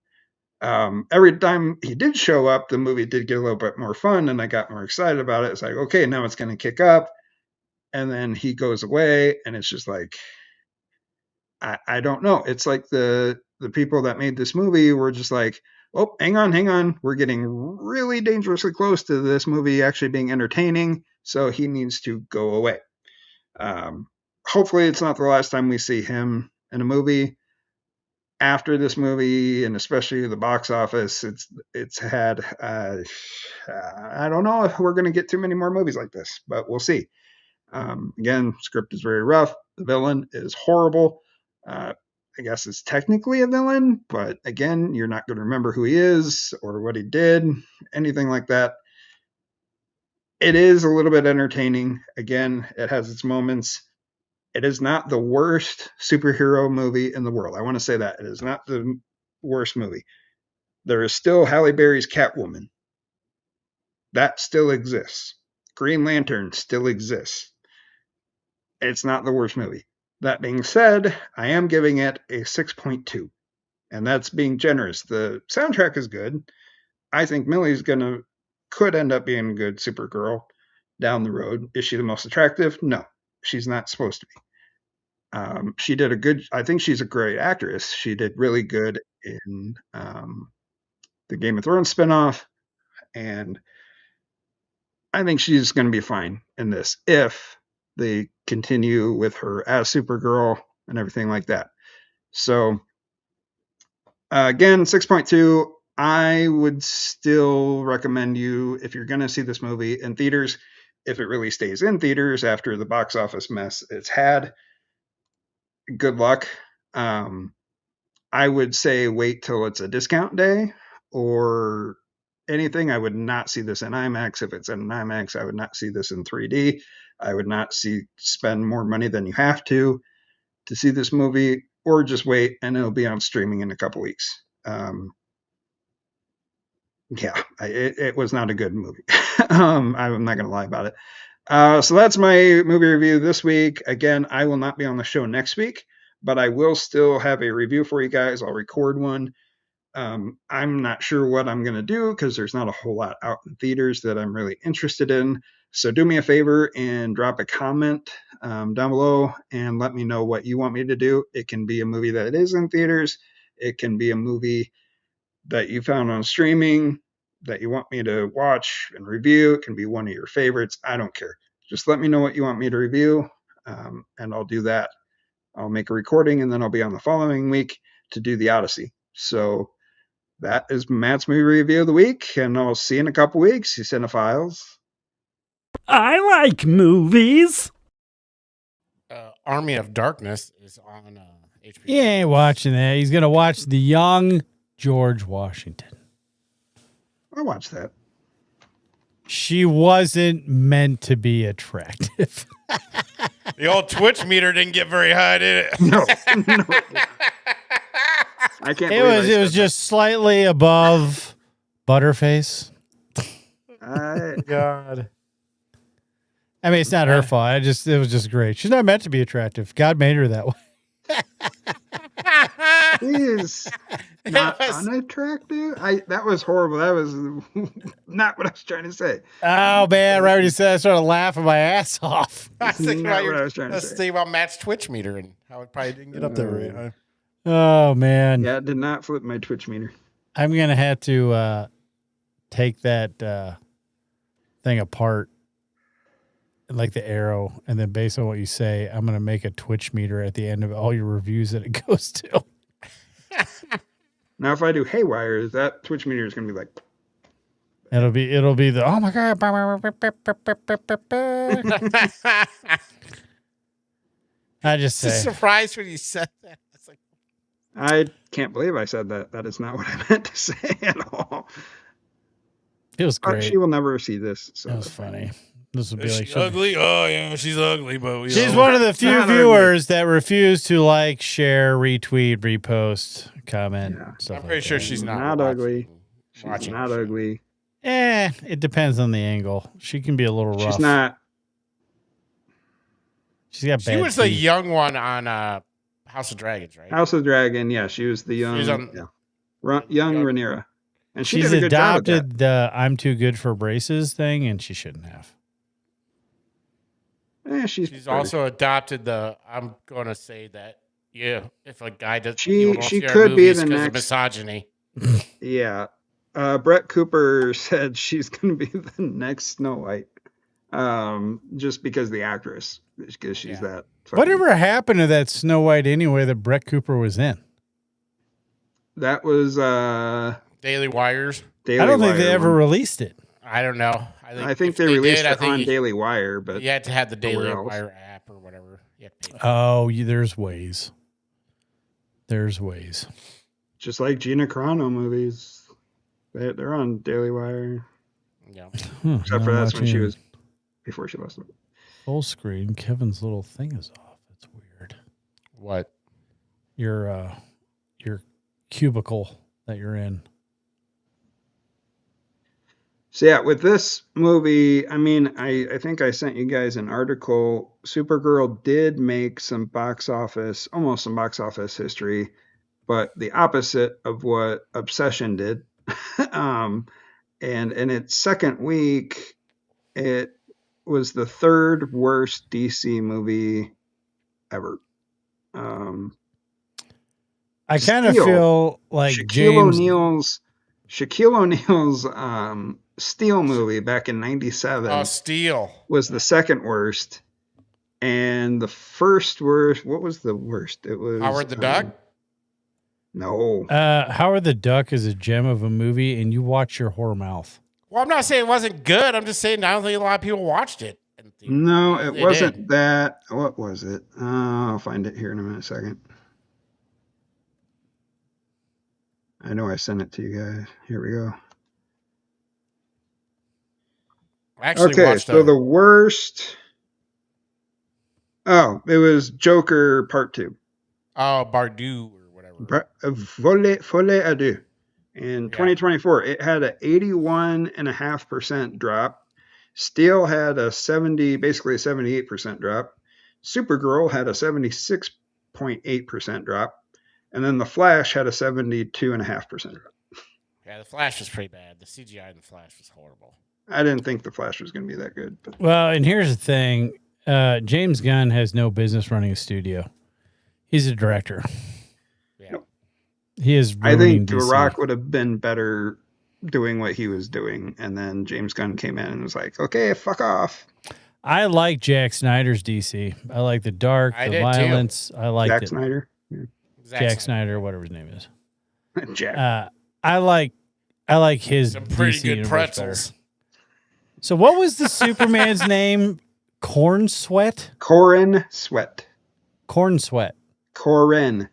Every time he did show up, the movie did get a little bit more fun, and I got more excited about it. It's like, okay, now it's going to kick up. And then he goes away, and it's just like, I don't know. It's like the people that made this movie were just like, oh, hang on. We're getting really dangerously close to this movie actually being entertaining, so he needs to go away. Hopefully it's not the last time we see him in a movie. After this movie, and especially the box office, it's had, I don't know if we're going to get too many more movies like this, but we'll see. Again, script is very rough. The villain is horrible. I guess it's technically a villain, but again, you're not going to remember who he is or what he did, anything like that. It is a little bit entertaining. Again, it has its moments. It is not the worst superhero movie in the world. I want to say that. It is not the worst movie. There is still Halle Berry's Catwoman. That still exists. Green Lantern still exists. It's not the worst movie. That being said, I am giving it a 6.2. And that's being generous. The soundtrack is good. I think Millie's could end up being a good Supergirl down the road. Is she the most attractive? No. She's not supposed to be. She did I think she's a great actress. She did really good in the Game of Thrones spinoff, and I think she's going to be fine in this if they continue with her as Supergirl and everything like that. So again, 6.2. I would still recommend you, if you're going to see this movie in theaters, if it really stays in theaters after the box office mess it's had, good luck. I would say wait till it's a discount day or anything. I would not see this in IMAX. If it's in IMAX, I would not see this in 3D. I would not spend more money than you have to see this movie, or just wait and it'll be on streaming in a couple weeks. Yeah, it was not a good movie. I'm not going to lie about it. So that's my movie review this week. Again, I will not be on the show next week, but I will still have a review for you guys. I'll record one. I'm not sure what I'm going to do because there's not a whole lot out in theaters that I'm really interested in. So do me a favor and drop a comment down below and let me know what you want me to do. It can be a movie that is in theaters. It can be a movie that you found on streaming that you want me to watch and review. It can be one of your favorites. I don't care. Just let me know what you want me to review, and I'll do that. I'll make a recording, and then I'll be on the following week to do the Odyssey. So that is Matt's movie review of the week, and I'll see you in a couple weeks, you cinephiles. I like movies. Army of Darkness is on HBO. He ain't watching that. He's going to watch The Young George Washington. I'll watch that. She wasn't meant to be attractive. The old Twitch meter didn't get very high, did it? No. I can't. It was just slightly above Butterface. God. I mean, it's not her fault. It was just great. She's not meant to be attractive. God made her that way. He is not unattractive. That was horrible. That was not what I was trying to say. Oh man, right when you said, I started laughing my ass off. I was thinking Not about what I was trying to say. thinking about Matt's Twitch meter and how it probably didn't get up there right. Huh? Oh man. Yeah, it did not flip my Twitch meter. I'm gonna have to take that thing apart, like the arrow, and then based on what you say, I'm gonna make a Twitch meter at the end of all your reviews that it goes to. Now, if I do haywire, that Twitch meter is going to be like. It'll be the oh my god. I just say. Surprised when you said that. It's like, I can't believe I said that. That is not what I meant to say at all. It was great. She will never see this. So That was funny. This would be is like she ugly? Oh yeah, she's ugly, but she's one of the few viewers that refuse to like, share, retweet, repost, comment. Yeah. I'm pretty sure she's not ugly. She's not ugly. It depends on the angle. She can be a little rough. She's not. She's got bad She was the teeth. young one on House of Dragons, right? House of Dragon. Yeah, she was the young. She's on- young Rhaenyra. And she She's did a good job with that. adopted the "I'm too good for braces" thing, and she shouldn't have. She's She's pretty. also adopted the. I'm going to say that. Yeah, if a guy does, She could be the next misogyny. Yeah. Brett Cooper said she's going to be the next Snow White. Just because the actress, because she's that. Whatever happened to that Snow White anyway that Brett Cooper was in? That was Daily Wires. Daily I don't think Wire they ever one. released it. I don't know. I think if they released did, it on Daily Wire, but you had to have the Daily nowhere else. Wire app or whatever. You had to pay. Oh, there's ways. There's ways. Just like Gina Carano movies, they're on Daily Wire. Yeah. Except for that's when she was before she lost it. Full screen. Kevin's little thing is off. It's weird. What? Your cubicle that you're in. So yeah, with this movie, I mean, I think I sent you guys an article. Supergirl did make almost some box office history, but the opposite of what Obsession did. And in its second week, it was the third worst DC movie ever. I kind of feel like Shaquille O'Neal's Steel movie back in '97. Oh, Steel was the second worst, and the first worst. What was the worst? It was Howard the Duck. No. Howard the Duck is a gem of a movie, and you watch your whore mouth. Well, I'm not saying it wasn't good. I'm just saying I don't think a lot of people watched it. No, it They wasn't did. that. What was it? I'll find it here in a minute. Second. I know I sent it to you guys. Here we go. I actually Okay, watched so the worst. Oh, it was Joker Part 2. Bardu or whatever. Folie à deux. In 2024, it had an 81.5% drop. Steel had basically a 78% drop. Supergirl had a 76.8% drop. And then The Flash had a 72.5% drop. Yeah, The Flash was pretty bad. The CGI in The Flash was horrible. I didn't think The Flash was going to be that good. But. Well, and here's the thing. James Gunn has no business running a studio. He's a director. Yeah. He is. I think DC. The Rock would have been better doing what he was doing. And then James Gunn came in and was like, okay, fuck off. I like Jack Snyder's DC. I like the dark, the violence. I like Zack Snyder. Yeah. Jack Snyder, whatever his name is. Jack. I like his Some pretty DC good universe pretzels. better. So what was the Superman's name? Corn Sweat? Corin Sweat. Corn Sweat. Corin.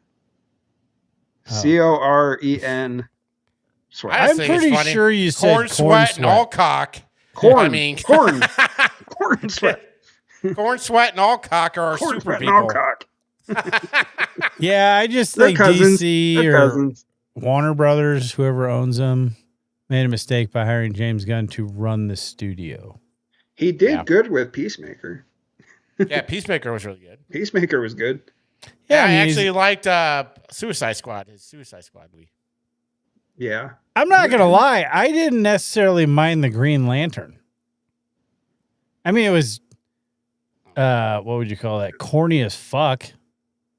Coren. Sweat. I I'm think pretty it's funny. sure you said corn sweat and all cock. Corn. I mean, corn. Corn Sweat. corn sweat and all cock are Corn super Sweat and people. all cock. Yeah, I just They're think cousins. DC They're or cousins. Warner Brothers, whoever owns them, made a mistake by hiring James Gunn to run the studio. He did good with Peacemaker. Yeah, Peacemaker was really good. Peacemaker was good. Yeah, I mean, actually liked Suicide Squad. His Suicide Squad movie. Yeah. I'm not going to lie. I didn't necessarily mind the Green Lantern. I mean, it was, what would you call that? Corny as fuck.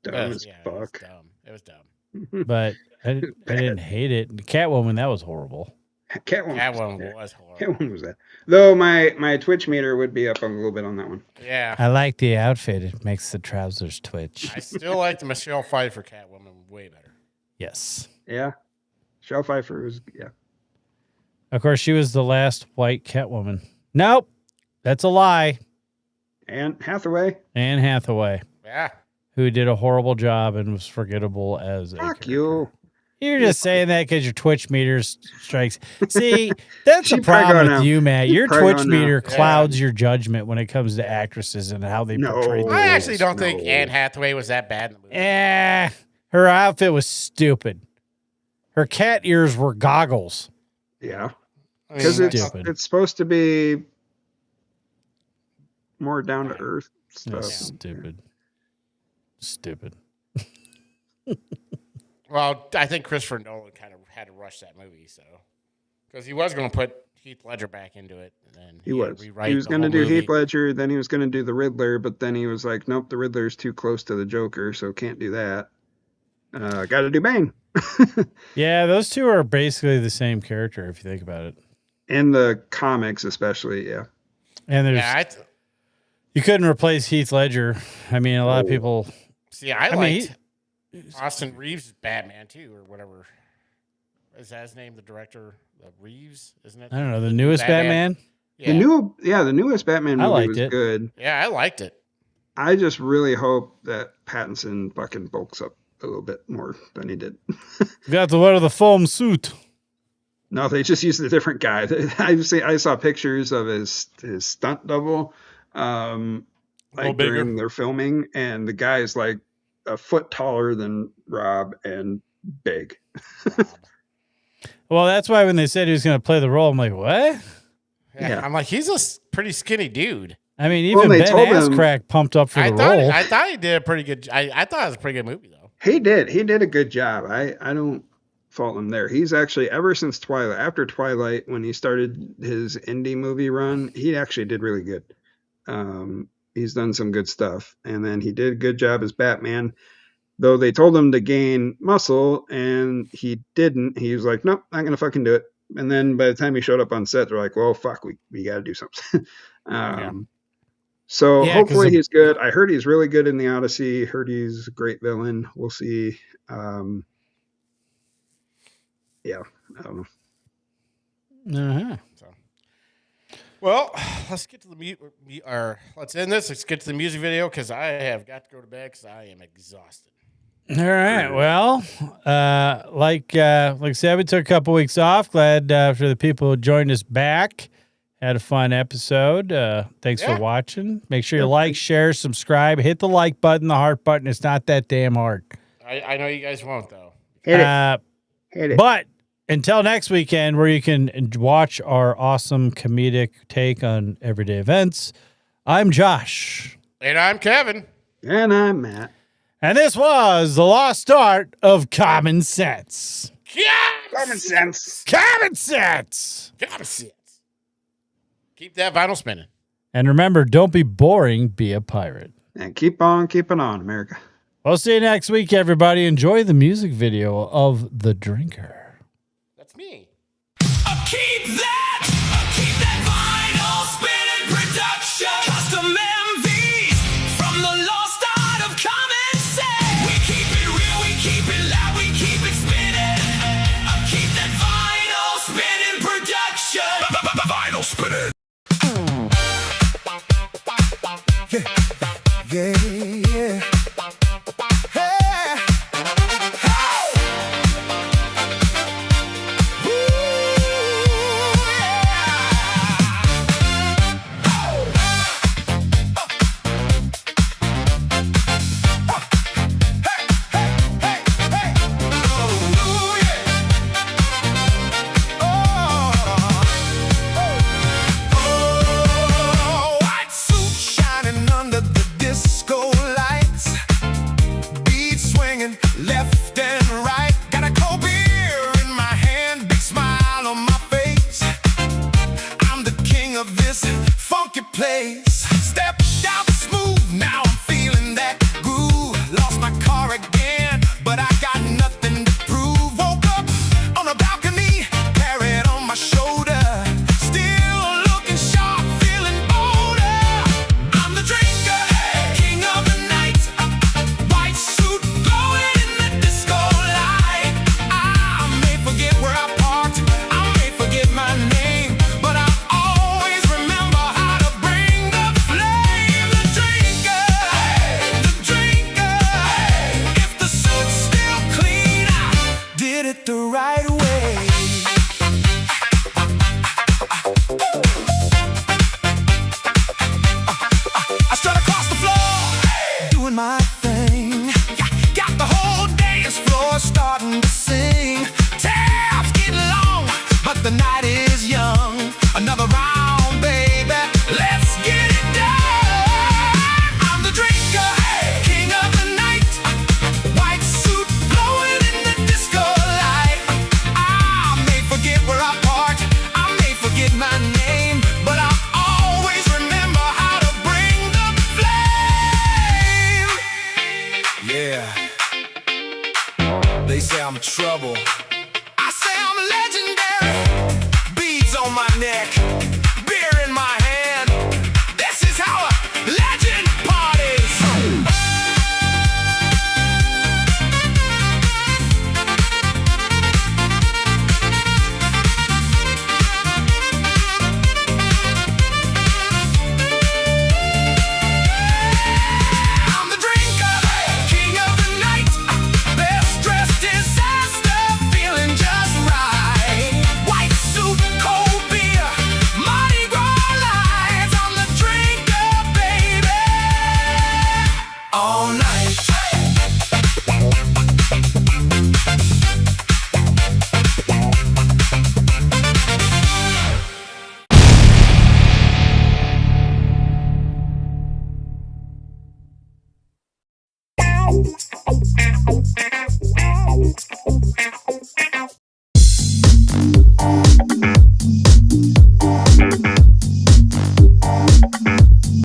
Dumb as fuck. It was dumb. But I didn't hate it. Catwoman, that was horrible. Catwoman was horrible. Catwoman was that. Though my Twitch meter would be up a little bit on that one. Yeah. I like the outfit. It makes the trousers twitch. I still like the Michelle Pfeiffer Catwoman way better. Yes. Yeah. Michelle Pfeiffer was, yeah. Of course, she was the last white Catwoman. Nope. That's a lie. Anne Hathaway. Anne Hathaway. Yeah. Who did a horrible job and was forgettable as a Fuck character. you. You're just saying that because your Twitch meter strikes. See, that's the She probably problem gonna- with you, Matt. Your probably Twitch gonna- meter clouds your judgment when it comes to actresses and how they portray the I actually roles. don't think Anne Hathaway was that bad in the movie. Her outfit was stupid. Her cat ears were goggles. Yeah. I mean, Because Stupid. it's supposed to be more down to earth stuff. That's stupid. Stupid. Well, I think Christopher Nolan kind of had to rush that movie, so because he was going to put Heath Ledger back into it, and then He had was. to rewrite He was the going to whole do movie. Heath Ledger, then he was going to do the Riddler, but then he was like, nope, the Riddler's too close to the Joker, so can't do that. Got to do Bane. Yeah, those two are basically the same character if you think about it. In the comics, especially, yeah. And there's Yeah, you couldn't replace Heath Ledger. I mean, a lot of Oh. people. see, I mean, liked Austin Reeves' Batman too, or whatever. Is that his name? The director, Reeves, isn't it? I don't know, the newest Batman. Yeah. The newest Batman I movie liked was it. good. Yeah, I liked it. I just really hope that Pattinson fucking bulks up a little bit more than he did. Got to wear the foam suit. No, they just used a different guy. I saw pictures of his stunt double, like bigger. during their filming, and the guy is like a foot taller than Rob and big. Well, that's why when they said he was going to play the role, I'm like, what? Yeah. I'm like, he's a pretty skinny dude. I mean, Well, even they Ben told him- Askren pumped up for the role. I thought he did a pretty good. I thought it was a pretty good movie though. He did a good job. I don't fault him there. He's actually, ever since Twilight, after Twilight, when he started his indie movie run, he actually did really good. He's done some good stuff, and then he did a good job as Batman. Though they told him to gain muscle, and he didn't. He was like, nope, not gonna fucking do it. And then by the time he showed up on set, they're like, well, fuck, we got to do something. So Yeah, 'cause hopefully the- he's good. I heard he's really good in the Odyssey. Heard he's a great villain. We'll see. Yeah, I don't know. Uh-huh. Well, let's get to the let's end this. Let's get to the music video because I have got to go to bed because I am exhausted. All right. Well, like I said, we took a couple weeks off. Glad for the people who joined us back. Had a fun episode. Thanks for watching. Make sure you like, share, subscribe. Hit the like button, the heart button. It's not that damn hard. I know you guys won't though. Hit it. Hit it. But Until next weekend, where you can watch our awesome comedic take on everyday events, I'm Josh. And I'm Kevin. And I'm Matt. And this was the lost art of common sense. Common sense. Common sense. Common sense. Keep that vinyl spinning. And remember, don't be boring, be a pirate. And keep on keeping on, America. We'll see you next week, everybody. Enjoy the music video of The Drinker. That's me. Keep that vinyl spinning production. Custom MVs from the lost art of common sense. We keep it real, we keep it loud, we keep it spinning. Keep that vinyl spinning production. Vinyl spinning. Yeah, yeah. Hey. White suit shining under the disco lights, beat swinging left and right. Got a cold beer in my hand, big smile on my face. I'm the king of this funky place. Stepped out smooth, now I'm feeling that groove. Lost my car again, but I got nothing to prove. Woke up on a balcony, carried on my shoulder. Still looking sharp, feeling bolder. I'm the drinker, king of the night. White suit glowing in the disco light. I may forget where I parked, I may forget my name, but I always remember how to bring the flame. The drinker, if the suit's still clean, I did it the right way. I strut across the floor, doing my thing. Got the whole dance floor starting to sing. Tabs getting long, but the night is young. Another round, baby, let's get it done. I'm the drinker, king of the night. White suit glowing in the disco light. I may forget where I parked, I may forget my name, but I always remember how to bring the flame. Yeah. They say I'm trouble. I say I'm legendary. Beads on my neck, beer in my hand. This is how a legend parties. I'm the drinker, king of the night. Best dressed disaster, feeling just right. White suit, cold beer, Mardi Gras lights. I'm the drinker, baby, all night.